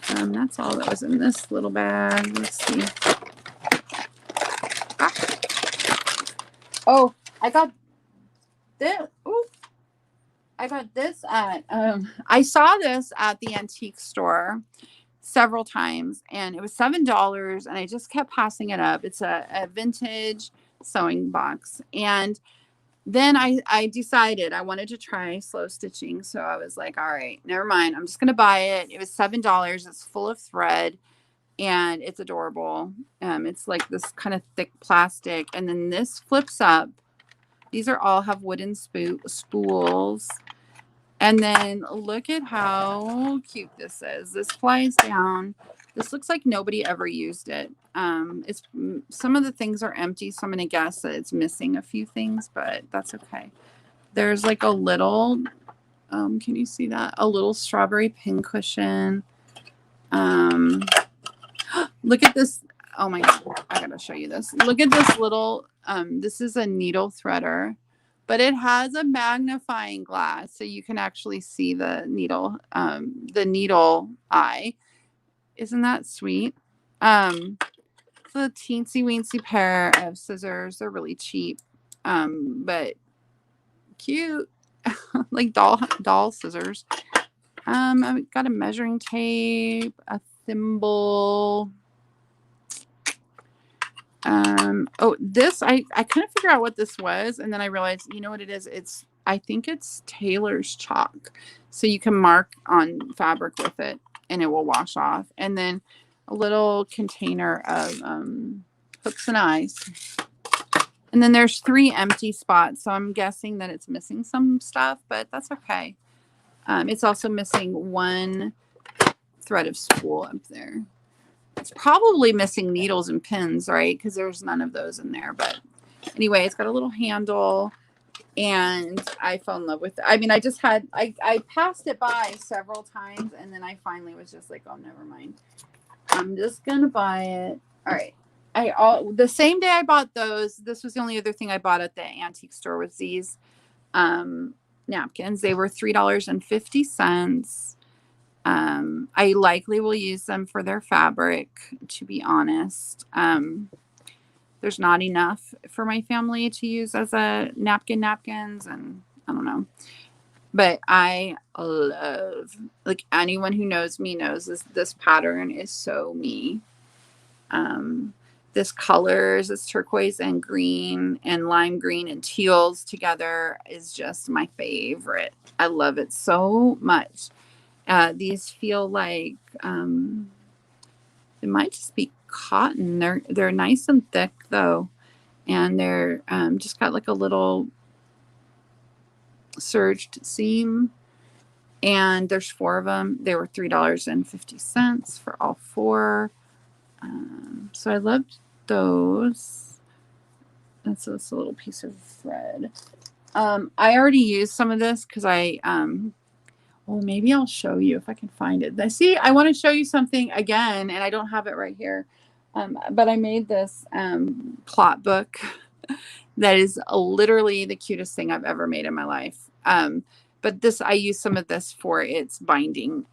That's all that was in this little bag. Let's see. Ah. Oh, I got this. Ooh. I got this at, I saw this at the antique store several times, and it was $7, and I just kept passing it up. It's a vintage sewing box. And then I decided I wanted to try slow stitching. So I was like, all right, never mind. I'm just going to buy it. It was $7. It's full of thread, and it's adorable. It's like this kind of thick plastic. And then this flips up. These are all have wooden spools. And then look at how cute this is. This flies down. This looks like nobody ever used it. It's some of the things are empty, so I'm going to guess that it's missing a few things, but that's okay. There's like a little, can you see that? A little strawberry pincushion. Look at this. Oh my God, I got to show you this. Look at this little, this is a needle threader, but it has a magnifying glass, so you can actually see the needle eye. Isn't that sweet? It's a teensy weensy pair of scissors. They're really cheap, but cute, like doll scissors. I've got a measuring tape, a thimble. Oh, this, I couldn't figure out what this was. And then I realized, you know what it is? I think it's tailor's chalk. So you can mark on fabric with it and it will wash off. And then a little container of, hooks and eyes. And then there's 3 empty spots. So I'm guessing that it's missing some stuff, but that's okay. It's also missing 1 thread of spool up there. It's probably missing needles and pins, right? Because there's none of those in there. But anyway, it's got a little handle. and I fell in love with it. I mean, I passed it by several times, and then I finally was just like, oh, never mind. I'm just going to buy it. All right. The same day I bought those, this was the only other thing I bought at the antique store, was these napkins. They were $3.50. I likely will use them for their fabric, to be honest. There's not enough for my family to use as a napkins, and I don't know. But I love, like, anyone who knows me knows this pattern is so me. This colors, this turquoise and green and lime green and teals together is just my favorite. I love it so much. These feel like it might just be cotton. They're nice and thick though, and they're just got like a little serged seam. And there's 4 of them. They were $3.50 for all 4. So I loved those. That's a little piece of thread. I already used some of this because well, maybe I'll show you if I can find it. I want to show you something again, and I don't have it right here. But I made this plot book that is literally the cutest thing I've ever made in my life. But I used some of this for its binding,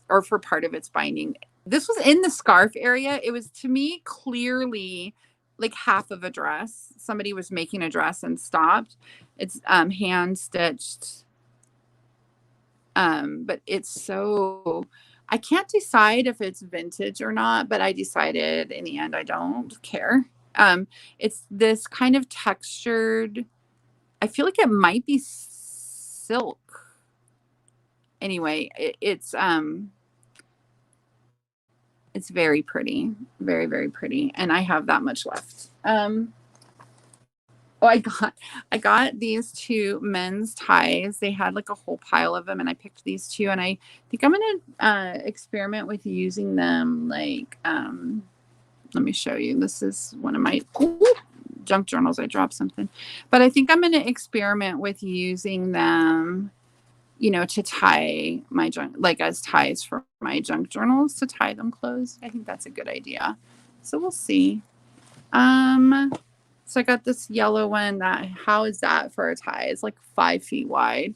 or for part of its binding. This was in the scarf area. It was, to me, clearly like half of a dress. Somebody was making a dress and stopped. It's hand stitched. But it's so, I can't decide if it's vintage or not, but I decided in the end I don't care. It's this kind of textured, I feel like it might be silk. Anyway, it's very pretty, very, very pretty, and I have that much left. Oh, I got these 2 men's ties. They had like a whole pile of them, and I picked these 2, and I think I'm gonna experiment with using them. Like, let me show you. This is one of my junk journals. I dropped something, but I think I'm gonna experiment with using them, you know, to tie my junk, like as ties for my junk journals, to tie them closed. I think that's a good idea. So we'll see. So I got this yellow one. How is that for a tie? It's like 5 feet wide.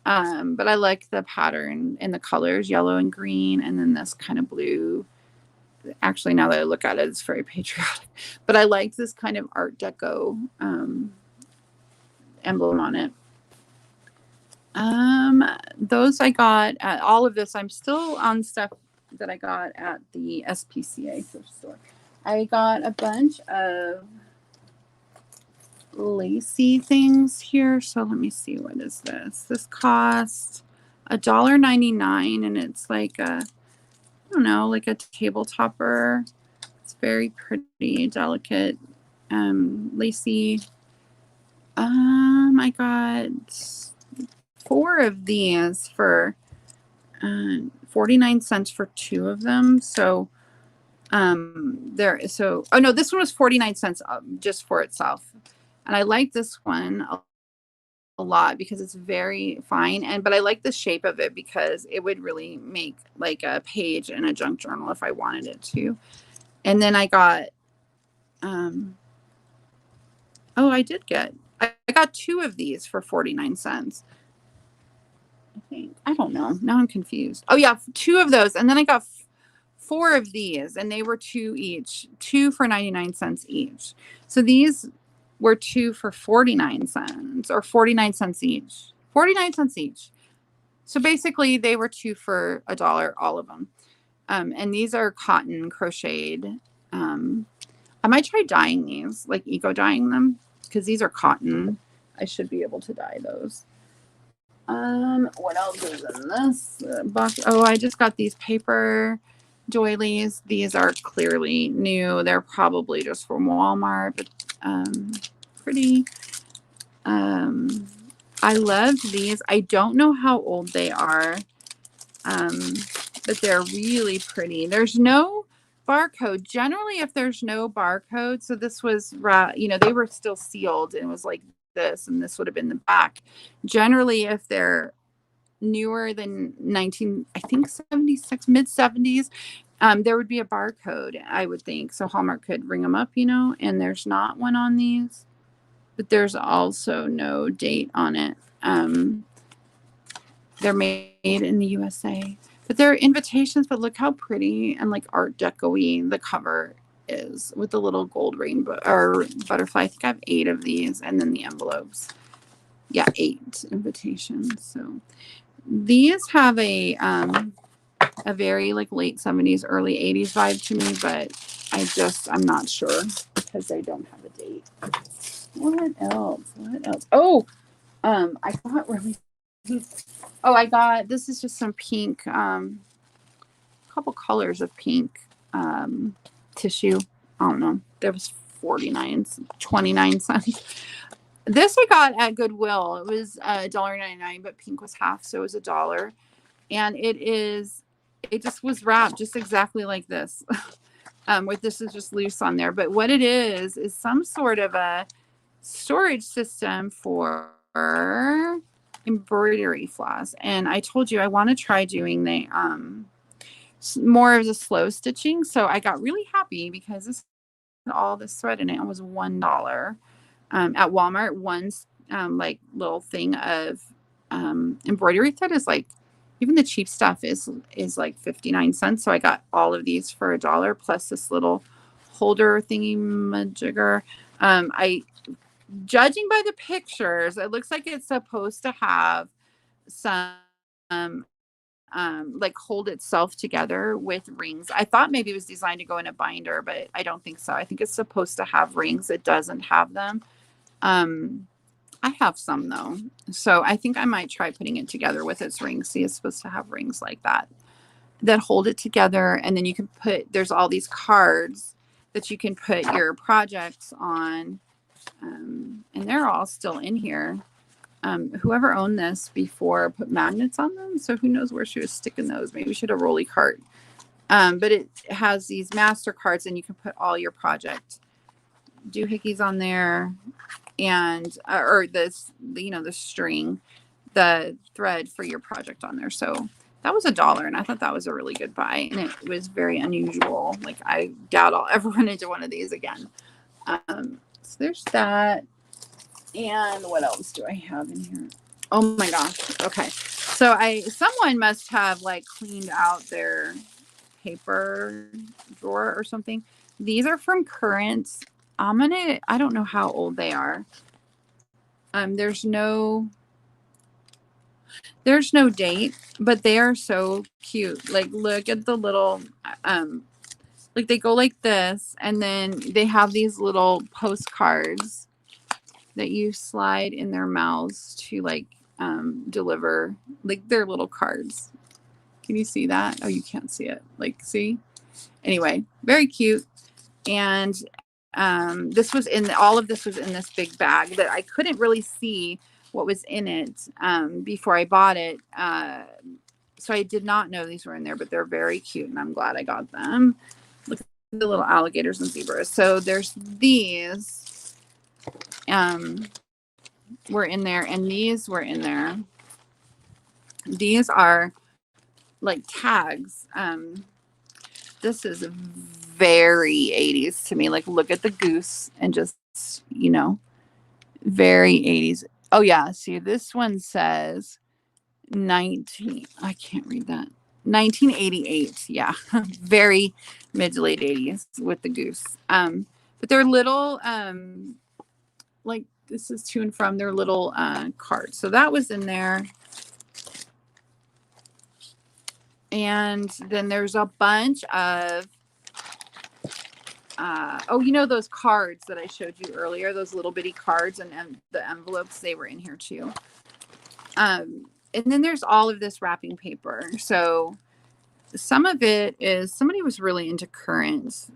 But I like the pattern and the colors, yellow and green, and then this kind of blue. Actually, now that I look at it, it's very patriotic. But I like this kind of Art Deco emblem on it. Those I got at all of this. I'm still on stuff that I got at the SPCA thrift store. I got a bunch of lacy things here. So let me see, what is this? This cost $1.99, and it's like a, I don't know, like a table topper. It's very pretty, delicate, lacy. I got 4 of these for 49 cents for 2 of them. So oh no, this one was 49 cents just for itself. And I like this one a lot because it's very fine, but I like the shape of it because it would really make like a page in a junk journal if I wanted it to. And then I got I got 2 of these for 49 cents. I think. I don't know. Now I'm confused. Oh yeah, 2 of those. And then I got 4 of these, and they were 2 each. 2 for 99 cents each. So these were 2 for 49 cents, or 49 cents each. 49 cents each. So basically they were 2 for $1, all of them. And these are cotton crocheted. I might try dyeing these, like eco dyeing them, because these are cotton. I should be able to dye those. What else is in this box? Oh, I just got these paper doilies. These are clearly new. They're probably just from Walmart, but pretty. I loved these. I don't know how old they are, but they're really pretty. There's no barcode. Generally, if there's no barcode, so this was, you know, they were still sealed, and it was like this, and this would have been the back. Generally, if they're newer than 19, I think 76, mid 70s, there would be a barcode, I would think. So Hallmark could ring them up, you know, and there's not one on these, but there's also no date on it. They're made in the USA, but they're invitations, but look how pretty and like Art Deco-y the cover is with the little gold rainbow or butterfly. I think I have 8 of these, and then the envelopes. Yeah, 8 invitations. So these have a very like late 70s, early 80s vibe to me, but I'm not sure because they don't have a date. What else? What else? Oh, I got really. Oh, this is just some pink, couple colors of pink tissue. I don't know. There was 29 cents. This I got at Goodwill. It was $1.99, but pink was half, so it was $1. And it just was wrapped just exactly like this. With this is just loose on there. But what it is some sort of a storage system for embroidery floss. And I told you I want to try doing the more of the slow stitching. So I got really happy because this had all this thread in it. It was $1 at Walmart. One like little thing of embroidery thread is like, even the cheap stuff is like 59 cents. So I got all of these for $1 plus this little holder thingy majigger. Judging by the pictures, it looks like it's supposed to have some like hold itself together with rings. I thought maybe it was designed to go in a binder, but I don't think so. I think it's supposed to have rings. It doesn't have them. I have some though. So I think I might try putting it together with its rings. See, it's supposed to have rings like that hold it together. And then you can there's all these cards that you can put your projects on. And they're all still in here. Whoever owned this before put magnets on them. So who knows where she was sticking those. Maybe she had a rolly cart. But it has these master cards and you can put all your project doohickeys on there and, or this, the string, the thread for your project on there. So that was $1. And I thought that was a really good buy. And it was very unusual. Like I doubt I'll ever run into one of these again. So there's that. And what else do I have in here? Oh my gosh. Okay. So someone must have like cleaned out their paper drawer or something. These are from Currents. I don't know how old they are. There's no date, but they are so cute. Like look at the little like they go like this, and then they have these little postcards that you slide in their mouths to like deliver, like their little cards. Can you see that? Oh, you can't see it. Like, see? Anyway, very cute. And all of this was in this big bag that I couldn't really see what was in it before I bought it. So I did not know these were in there, but they're very cute and I'm glad I got them. Look at the little alligators and zebras. So there's these were in there, and these were in there. These are like tags. This is very 80s to me. Like look at the goose and just, very 80s. Oh yeah, see this one says I can't read that. 1988. Yeah. Very mid to late 80s with the goose. But they're little like this is to and from their little cards. So that was in there. And then there's a bunch of those cards that I showed you earlier, those little bitty cards and the envelopes, they were in here too. And then there's all of this wrapping paper. So some of it is, somebody was really into Currents,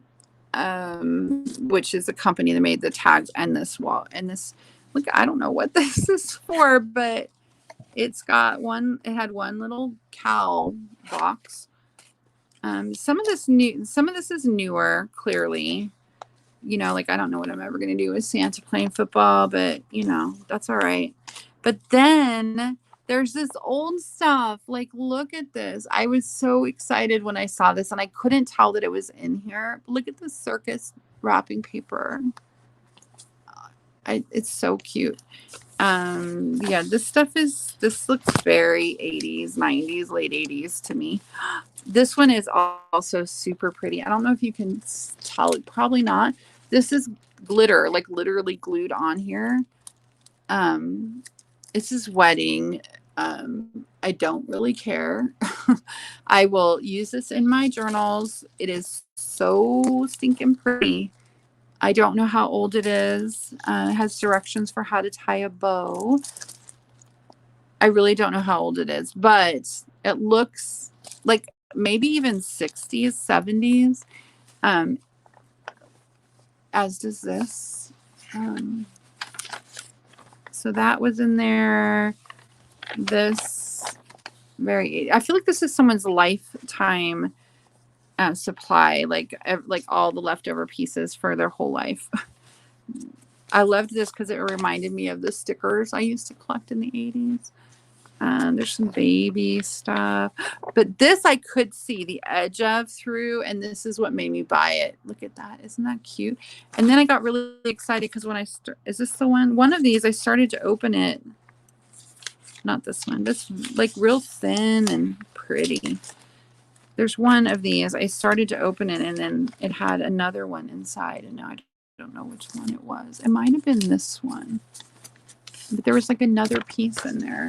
which is a company that made the tags and this wall. And this, look, I don't know what this is for, but it had one little cowl box. Some of this is newer, clearly. you know, like I don't know what I'm ever going to do with Santa playing football, but you know, that's all right. But then there's this old stuff. Like, look at this. I was so excited when I saw this and I couldn't tell that it was in here. Look at this circus wrapping paper. It's so cute. Yeah, this looks very 80s, 90s, late 80s to me. This one is also super pretty. I don't know if you can tell, probably not. This is glitter, like literally glued on here. This is wedding. I don't really care. I will use this in my journals. It is so stinking pretty. I don't know how old it is. It has directions for how to tie a bow. I really don't know how old it is, but it looks like maybe even 60s, 70s. As does this. So that was in there. This I feel like this is someone's lifetime supply, like all the leftover pieces for their whole life. I loved this because it reminded me of the stickers I used to collect in the 80s. There's some baby stuff, but this I could see the edge of through, and this is what made me buy it. Look at that. Isn't that cute? And then I got really excited because when is this the one of these, I started to open it. Not this one. This like real thin and pretty. There's one of these. I started to open it and then it had another one inside, and now I don't know which one it was. It might have been this one, but there was like another piece in there.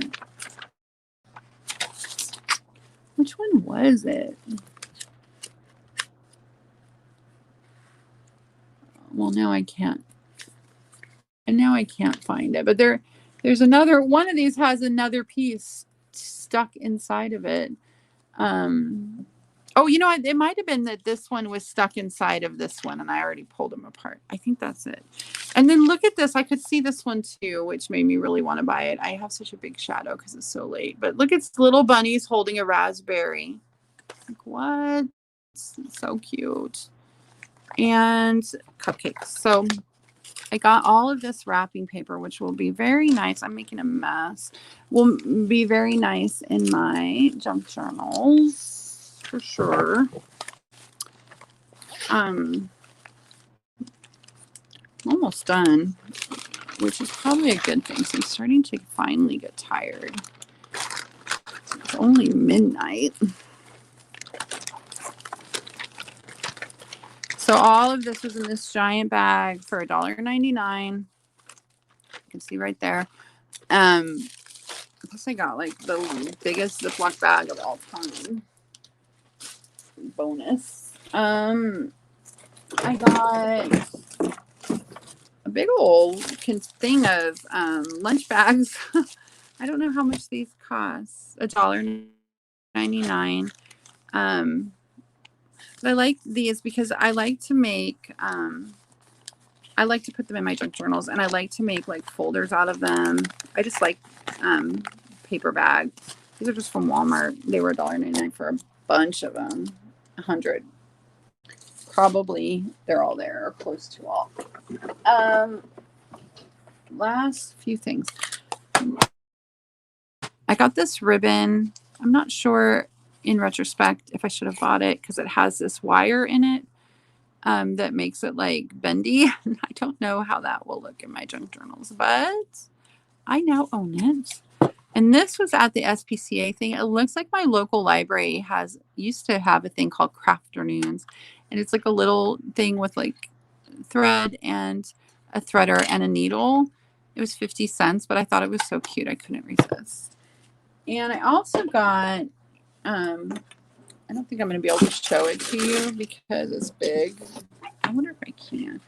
Which one was it? Well, now I can't. And now I can't find it. But there's another one of these has another piece stuck inside of it. Oh, you know what? It might have been that this one was stuck inside of this one and I already pulled them apart. I think that's it. And then look at this. I could see this one too, which made me really want to buy it. I have such a big shadow because it's so late. But look, it's little bunnies holding a raspberry. Like, what? It's so cute. And cupcakes. So I got all of this wrapping paper, which will be very nice. I'm making a mess. Will be very nice in my junk journals for sure. Almost done, which is probably a good thing. So I'm starting to finally get tired. It's only midnight. So all of this was in this giant bag for $1.99. You can see right there. Plus I got like the biggest Ziploc bag of all time. Bonus. I got a big old thing of lunch bags. I don't know how much these cost. $1.99. But I like these because I like to make I like to put them in my junk journals, and I like to make like folders out of them. I just like paper bags. These are just from Walmart. They were $1.99 for a bunch of them. 100. Probably they're all there or close to all. Last few things. I got this ribbon. I'm not sure in retrospect if I should have bought it because it has this wire in it that makes it like bendy. I don't know how that will look in my junk journals, but I now own it. And this was at the SPCA thing. It looks like my local library used to have a thing called Crafternoons. And it's like a little thing with like thread and a threader and a needle. It was 50 cents, but I thought it was so cute. I couldn't resist. And I also got, I don't think I'm going to be able to show it to you because it's big. I wonder if I can.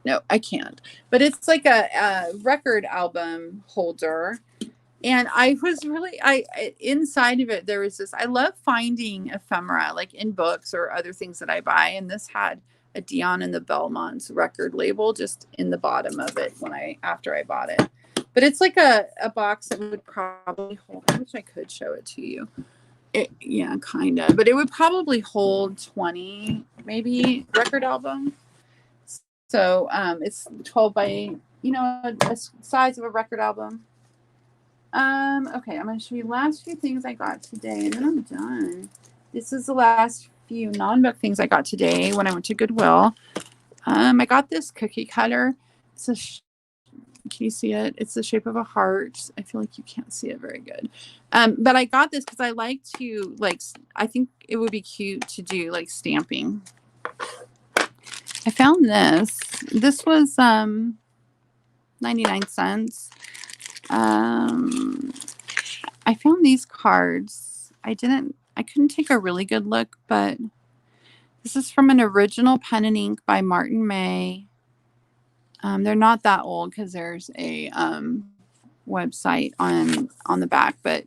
No, I can't. But it's like a record album holder. And I was really, inside of it, there was this, I love finding ephemera, like in books or other things that I buy. And this had a Dion and the Belmonts record label just in the bottom of it after I bought it. But it's like a box that would probably hold, I wish I could show it to you. Yeah, kind of. But it would probably hold 20, maybe, record album. So it's 12 by, you know, a size of a record album. Okay, I'm going to show you the last few things I got today, and then I'm done. This is the last few non-book things I got today when I went to Goodwill. I got this cookie cutter. It's a can you see it? It's the shape of a heart. I feel like you can't see it very good. But I got this because I like to, like, I think it would be cute to do, like, stamping. I found this. This was 99 cents. I found these cards. I couldn't take a really good look, but this is from an original pen and ink by Martin May. They're not that old because there's a website on the back, but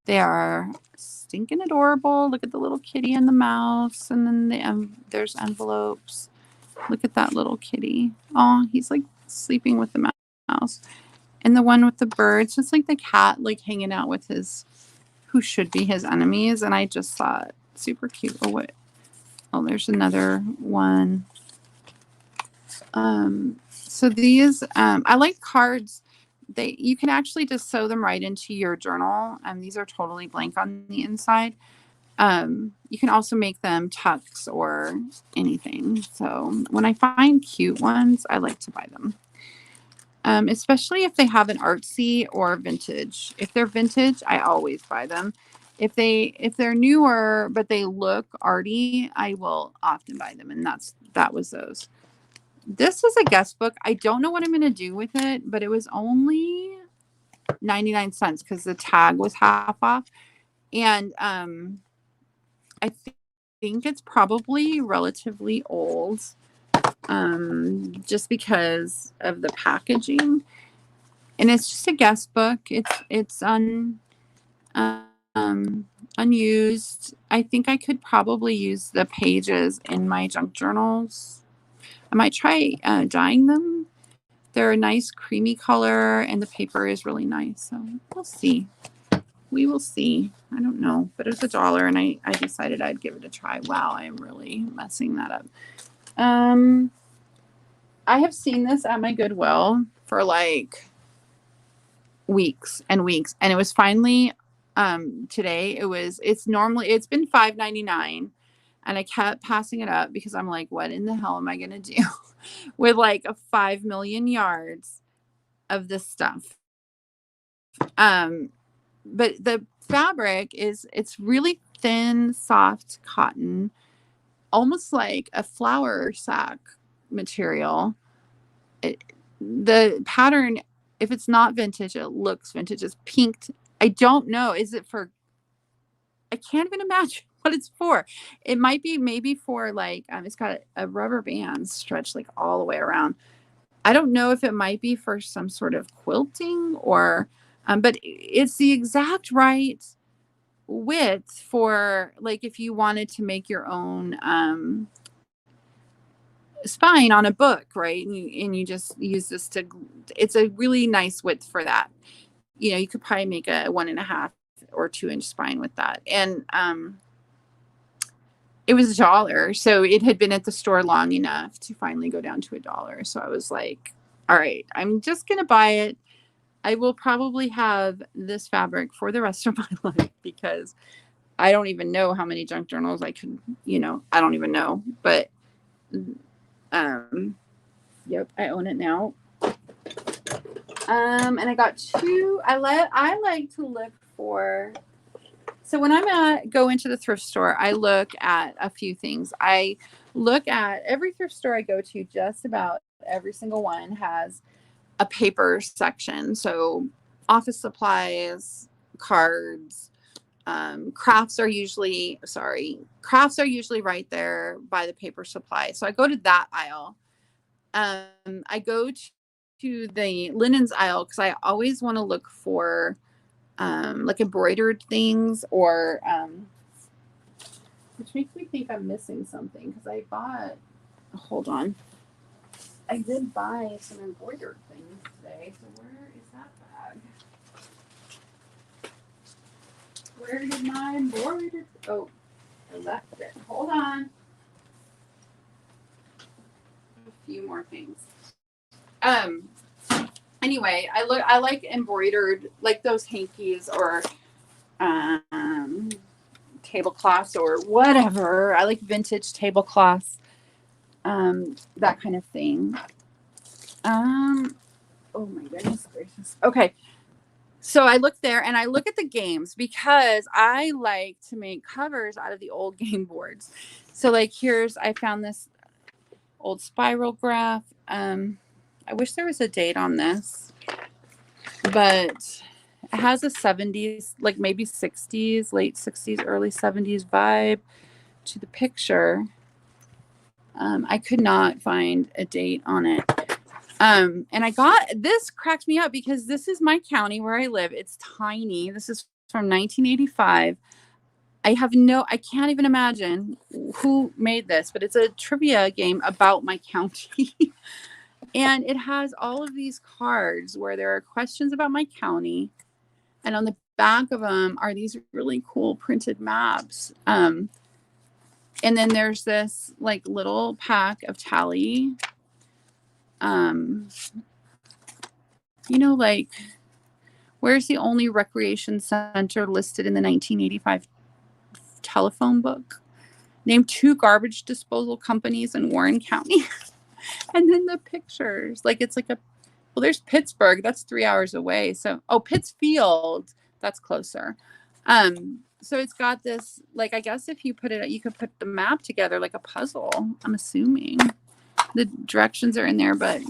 they are stinking adorable. Look at the little kitty and the mouse, and then there's envelopes. Look at that little kitty. Oh, he's like sleeping with the mouse. And the one with the birds, it's like the cat like hanging out with his, who should be his enemies. And I just thought super cute. Oh, what? Oh, there's another one. So these, I like cards. You can actually just sew them right into your journal. And these are totally blank on the inside. You can also make them tucks or anything. So when I find cute ones, I like to buy them. Especially if they have an artsy or vintage. If they're vintage, I always buy them. If they're newer but they look arty, I will often buy them. And that was those. This is a guest book. I don't know what I'm going to do with it, but it was only 99 cents because the tag was half off. And I think it's probably relatively old, just because of the packaging. And it's just a guest book. It's unused. I think I could probably use the pages in my junk journals. I might try dyeing them. They're a nice creamy color, and the paper is really nice. So we'll see. We will see. I don't know, but it was $1, and I decided I'd give it a try. Wow, I am really messing that up. I have seen this at my Goodwill for like weeks and weeks, and it was finally today. It's been $5.99, and I kept passing it up because I'm like, what in the hell am I gonna do with like 5 million yards of this stuff? But the fabric it's really thin, soft cotton, almost like a flour sack material. The pattern, if it's not vintage, it looks vintage. It's pinked. I don't know. I can't even imagine what it's for. It might be maybe for like, it's got a rubber band stretched like all the way around. I don't know if it might be for some sort of quilting or, but it's the exact right width for like if you wanted to make your own spine on a book, right? And you just use this it's a really nice width for that. You know, you could probably make a 1.5 or 2-inch spine with that. And it was $1. So it had been at the store long enough to finally go down to $1. So I was like, all right, I'm just going to buy it. I will probably have this fabric for the rest of my life because I don't even know how many junk journals I could, I don't even know. But yep, I own it now. And I got two. I like to look for. So when go into the thrift store, I look at a few things. I look at every thrift store I go to. Just about every single one has a paper section. So office supplies, cards, crafts are usually right there by the paper supply. So I go to that aisle. I go to the linens aisle because I always want to look for like embroidered things or which makes me think I'm missing something because I did buy some embroidered things today. So where is that bag? Where did my embroidered? Oh, I left it. Hold on. A few more things. Anyway, I like embroidered, like those hankies or tablecloths or whatever. I like vintage tablecloths, that kind of thing. Oh my goodness gracious. Okay. So I look there and I look at the games because I like to make covers out of the old game boards. So like I found this old spiral graph. I wish there was a date on this, but it has a 70s, like maybe 60s, late 60s, early 70s vibe to the picture. I could not find a date on it. And this cracked me up because this is my county where I live. It's tiny. This is from 1985. I can't even imagine who made this, but it's a trivia game about my county. And it has all of these cards where there are questions about my county. And on the back of them are these really cool printed maps. And then there's this like little pack of tally. Like, where's the only recreation center listed in the 1985 telephone book? Name 2 garbage disposal companies in Warren County. And then the pictures, like it's like there's Pittsburgh, that's 3 hours away. So, Pittsfield, that's closer. So it's got this, like, I guess if you you could put the map together like a puzzle, I'm assuming. The directions are in there, but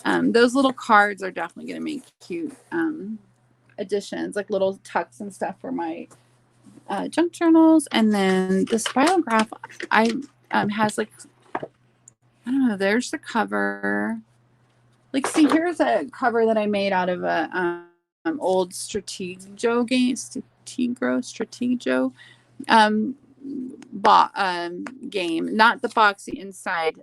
those little cards are definitely going to make cute additions, like little tucks and stuff for my junk journals. And then the spiral graph has like, I don't know, there's the cover. Like, see, here's a cover that I made out of a old Strategio game, game, not the box, the inside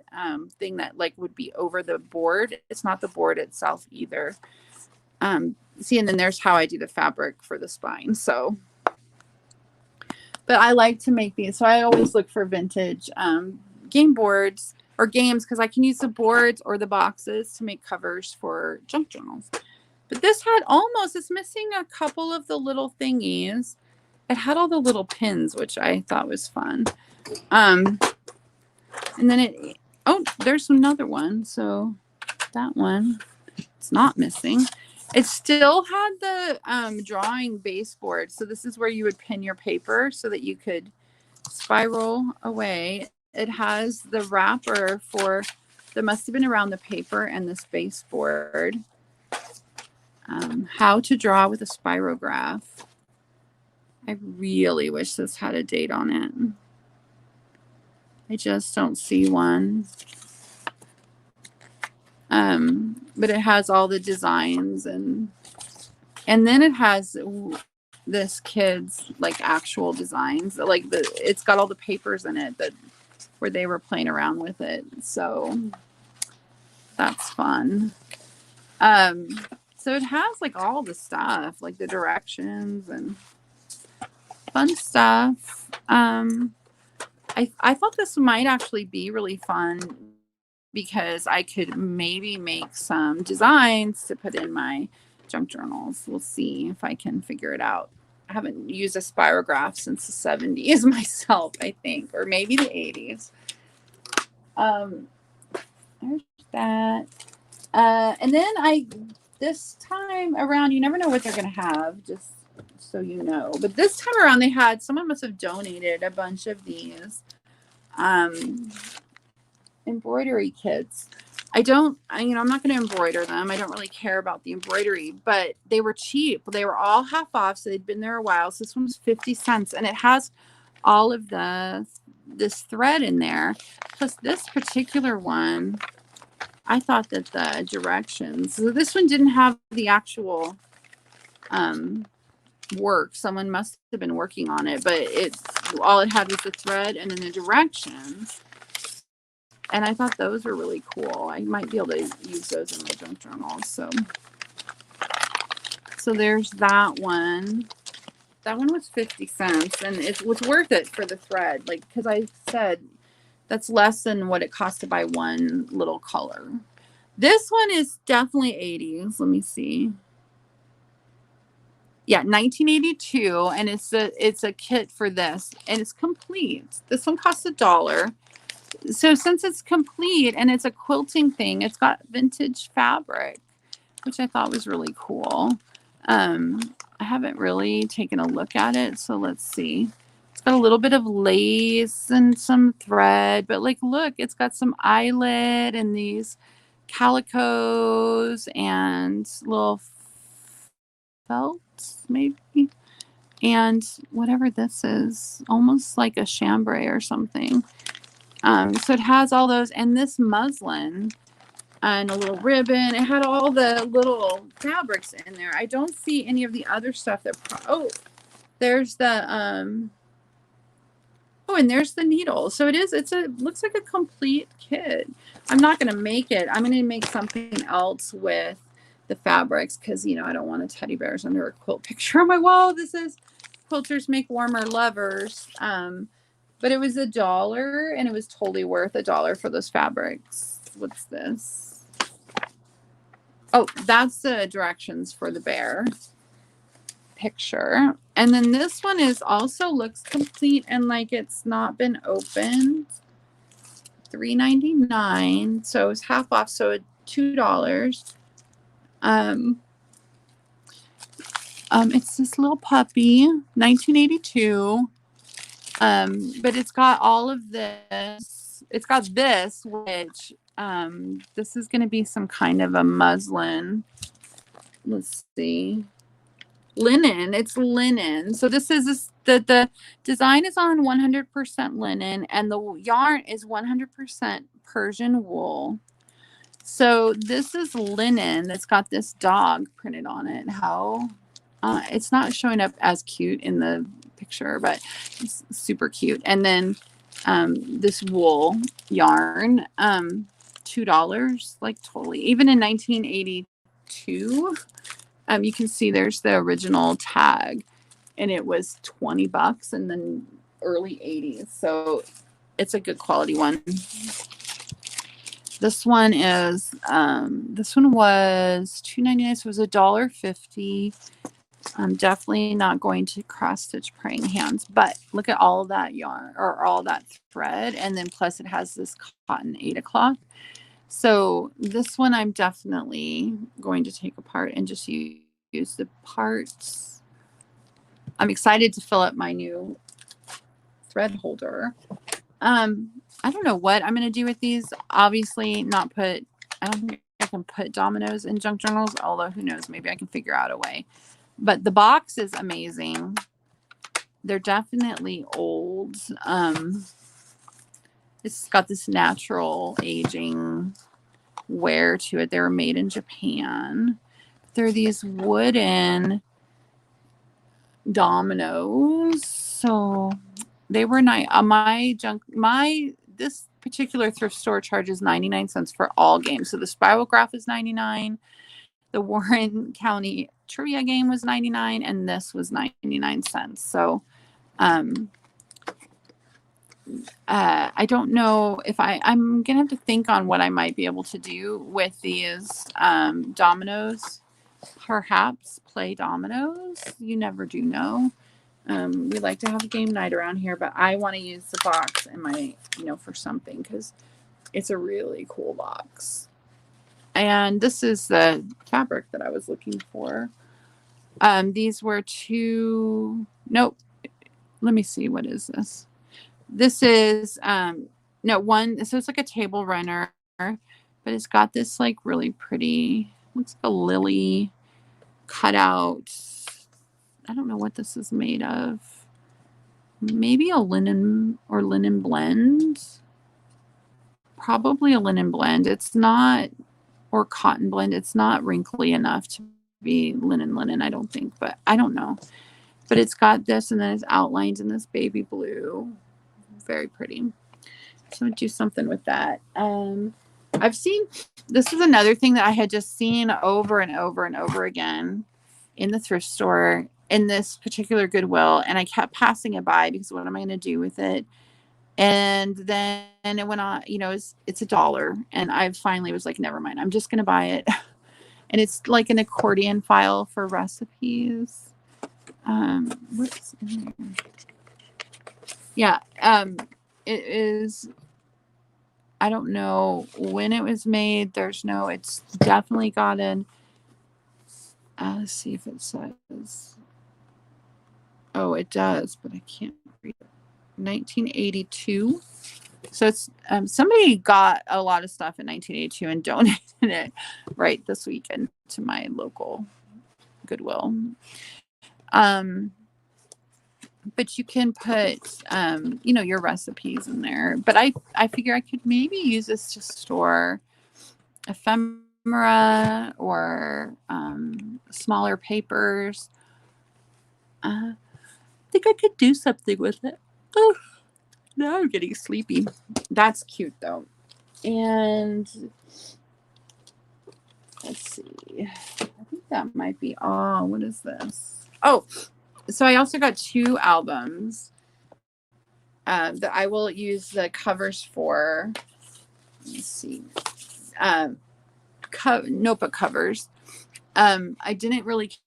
thing that like would be over the board. It's not the board itself either. See, and then there's how I do the fabric for the spine. So, but I like to make these. So I always look for vintage game boards or games because I can use the boards or the boxes to make covers for junk journals. But this it's missing a couple of the little thingies. It had all the little pins, which I thought was fun. And then there's another one. So that one, it's not missing. It still had the drawing baseboard. So this is where you would pin your paper so that you could spiral away. It has the wrapper that must have been around the paper and this baseboard. How to draw with a spirograph. I really wish this had a date on it. I just don't see one. But it has all the designs and then it has this kid's like actual designs. Like it's got all the papers in it where they were playing around with it. So that's fun. So it has like all the stuff, like the directions and fun stuff. I thought this might actually be really fun because I could maybe make some designs to put in my junk journals. We'll see if I can figure it out. I haven't used a spirograph since the 70s myself, I think, or maybe the 80s. There's that. And then this time around, you never know what they're going to have, just so you know. But this time around, someone must have donated a bunch of these embroidery kits. I'm not going to embroider them. I don't really care about the embroidery, but they were cheap. They were all half off, so they'd been there a while. So this one's 50 cents, and it has all of this thread in there. Plus this particular one, I thought that the directions, so this one didn't have the actual work. Someone must have been working on it, but all it had was the thread and then the directions. And I thought those were really cool. I might be able to use those in my junk journals. So there's that one. That one was 50 cents, and it was worth it for the thread. Like, because I said That's less than what it costs to buy one little color. This one is definitely 80s. Let me see. Yeah, 1982, and it's a kit for this, and it's complete. This one costs $1. So since it's complete and it's a quilting thing, it's got vintage fabric, which I thought was really cool. I haven't really taken a look at it, so let's see. It's got a little bit of lace and some thread, but like, look, it's got some eyelet and these calicos and little felt, maybe, and whatever this is, almost like a chambray or something. So it has all those, and this muslin and a little ribbon. It had all the little fabrics in there. I don't see any of the other stuff that, there's the, oh, and there's the needle. So looks like a complete kit. I'm not going to make it. I'm going to make something else with the fabrics because, I don't want a teddy bears under a quilt picture on my wall. This is Quilters Make Warmer Lovers. But it was $1 and it was totally worth $1 for those fabrics. What's this? Oh, that's the directions for the bear picture. And then this one also looks complete and like it's not been opened. $3.99. So it's half off. So $2. It's this little puppy, 1982. But it's got all of this. It's got this, which this is going to be some kind of a muslin. Let's see. Linen. It's linen. So this is the design is on 100% linen, and the yarn is 100% Persian wool. So this is linen that's got this dog printed on it. How it's not showing up as cute in the picture, but it's super cute. And then this wool yarn, $2, like totally. Even in 1982, you can see there's the original tag, and it was $20 in the early 80s. So it's a good quality one. This one was $2.99, so it was $1.50. I'm definitely not going to cross stitch praying hands, but look at all of that yarn or all that thread, and then plus it has this cotton 8 o'clock. So this one I'm definitely going to take apart and just use the parts. I'm excited to fill up my new thread holder. I don't know what I'm going to do with these. Obviously I don't think I can put dominoes in junk journals, although who knows, maybe I can figure out a way. But the box is amazing. They're definitely old. It's got this natural aging wear to it. They were made in Japan. They're these wooden dominoes. So they were nice. This particular thrift store charges 99 cents for all games. So the Spirograph is 99. The Warren County Trivia game was 99, and this was 99 cents. So I don't know if I'm going to have to think on what I might be able to do with these dominoes. Perhaps play dominoes. You never do know. We like to have a game night around here, but I want to use the box in my, for something because it's a really cool box. And this is the fabric that I was looking for. These were nope. Let me see. What is this? This is, one. So it's like a table runner, but it's got this like really pretty, looks like a lily cut out. I don't know what this is made of. Maybe a linen or linen blend. Probably a linen blend. It's not, or cotton blend. It's not wrinkly enough to be linen, I don't think, but I don't know. But it's got this, and then it's outlined in this baby blue. Very pretty. So I'm gonna do something with that. This is another thing that I had just seen over and over and over again in the thrift store in this particular Goodwill, and I kept passing it by because what am I going to do with it? And then it went on, it's $1. And I finally was like, never mind, I'm just going to buy it. And it's like an accordion file for recipes. What's in there? Yeah. It is, I don't know when it was made. It's definitely got an, let's see if it says, oh, it does, but I can't read it. 1982. So it's somebody got a lot of stuff in 1982 and donated it right this weekend to my local Goodwill. But you can put your recipes in there. But I figure I could maybe use this to store ephemera or smaller papers. I think I could do something with it. Oh, now I'm getting sleepy. That's cute though. And let's see. I think that might be all. What is this? Oh, so I also got 2 albums that I will use the covers for. Let's see. Notebook covers. I didn't really care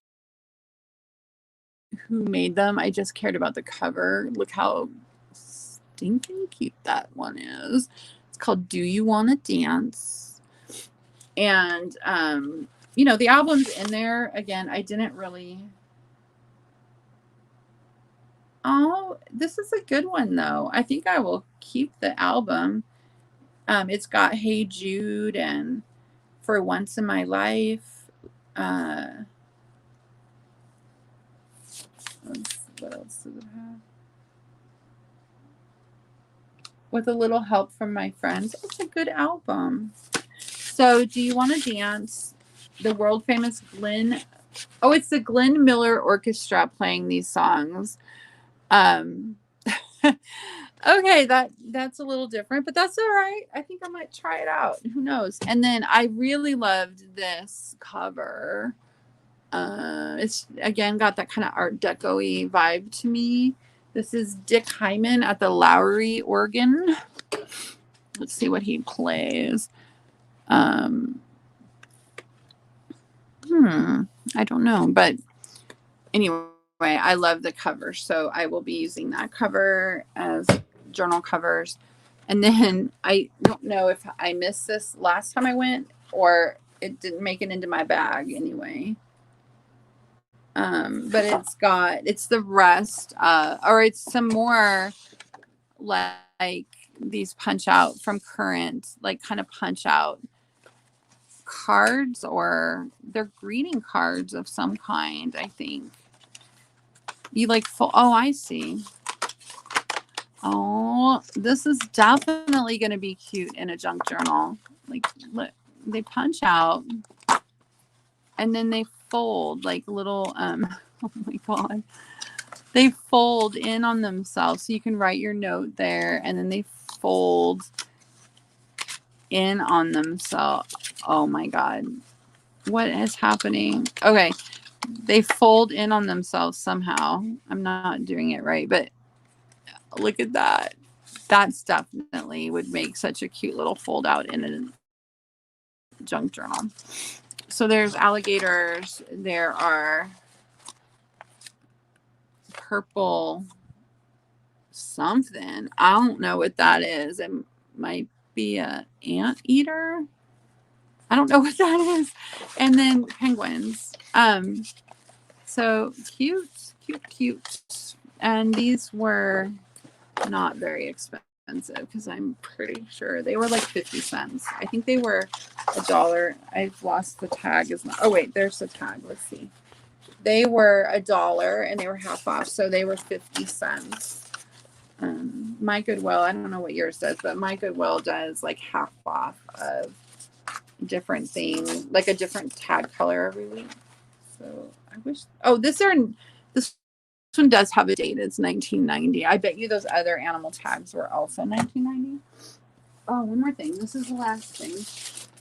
who made them. I just cared about the cover. Look how stinking cute that one is. It's called Do You Wanna Dance? And the album's in there. Again, I didn't really. Oh, this is a good one though. I think I will keep the album. It's got Hey Jude and For Once in My Life. What else does it have? With a Little Help from My Friends. It's a good album. So Do You Want to Dance? The world famous Glenn. Oh, it's the Glenn Miller Orchestra playing these songs. Okay, that's a little different, but that's all right. I think I might try it out. Who knows? And then I really loved this cover. It's again got that kind of Art Deco-y vibe to me. This is Dick Hyman at the Lowry organ. Let's see what he plays. I don't know, but anyway, I love the cover, so I will be using that cover as journal covers. And then I don't know if I missed this last time I went or it didn't make it into my bag anyway. But it's the rest, or it's some more like these punch out from Current, like kind of punch out cards, or they're greeting cards of some kind, I think. You like full, oh, I see. Oh, this is definitely going to be cute in a junk journal. Like, look, they punch out and then they fold like little, oh my God. They fold in on themselves. So you can write your note there and then they fold in on themselves. Oh my God. What is happening? Okay. They fold in on themselves somehow. I'm not doing it right, but look at that. That's definitely would make such a cute little fold out in a junk journal. So there's alligators. There are purple something. I don't know what that is. It might be a ant eater. I don't know what that is. And then penguins. So cute. And these were not very expensive because I'm pretty sure they were like 50 cents. I think they were $1. I've lost the tag. Oh wait, there's the tag. Let's see. They were $1 and they were half off, so they were 50 cents. My Goodwill, I don't know what yours does, but my Goodwill does like half off of different things, like a different tag color every week. So I wish. Oh, this one does have a date. It's 1990. I bet you those other animal tags were also 1990. Oh, one more thing. This is the last thing.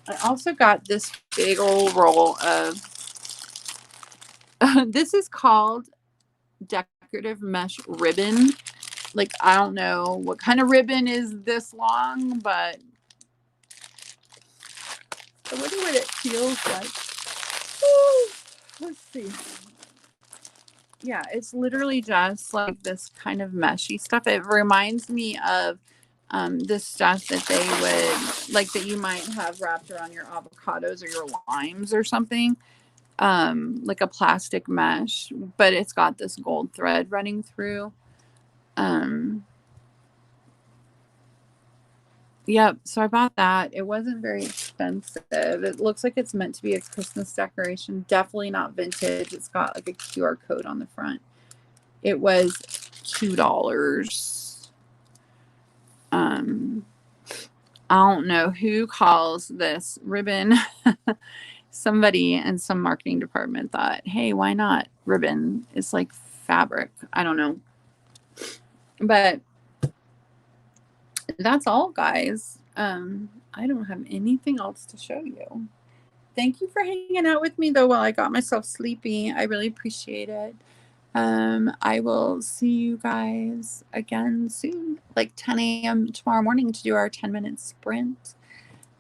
I also got this big old roll of. This is called decorative mesh ribbon. Like, I don't know what kind of ribbon is this long, but I wonder what it feels like. Ooh, let's see. Yeah, it's literally just like this kind of meshy stuff. It reminds me of the stuff that they would like that you might have wrapped around your avocados or your limes or something. Like a plastic mesh, but it's got this gold thread running through. Yep, so I bought that. It wasn't very expensive. It looks like it's meant to be a Christmas decoration. Definitely not vintage. It's got like a QR code on the front. It was $2. I don't know who calls this ribbon. Somebody in some marketing department thought, hey, why not? Ribbon is like fabric. I don't know. But that's all, guys. I don't have anything else to show you. Thank you for hanging out with me, though, while I got myself sleepy. I really appreciate it. I will see you guys again soon, like 10 a.m. tomorrow morning to do our 10-minute sprint.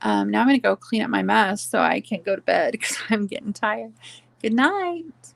Now I'm going to go clean up my mess so I can go to bed because I'm getting tired. Good night.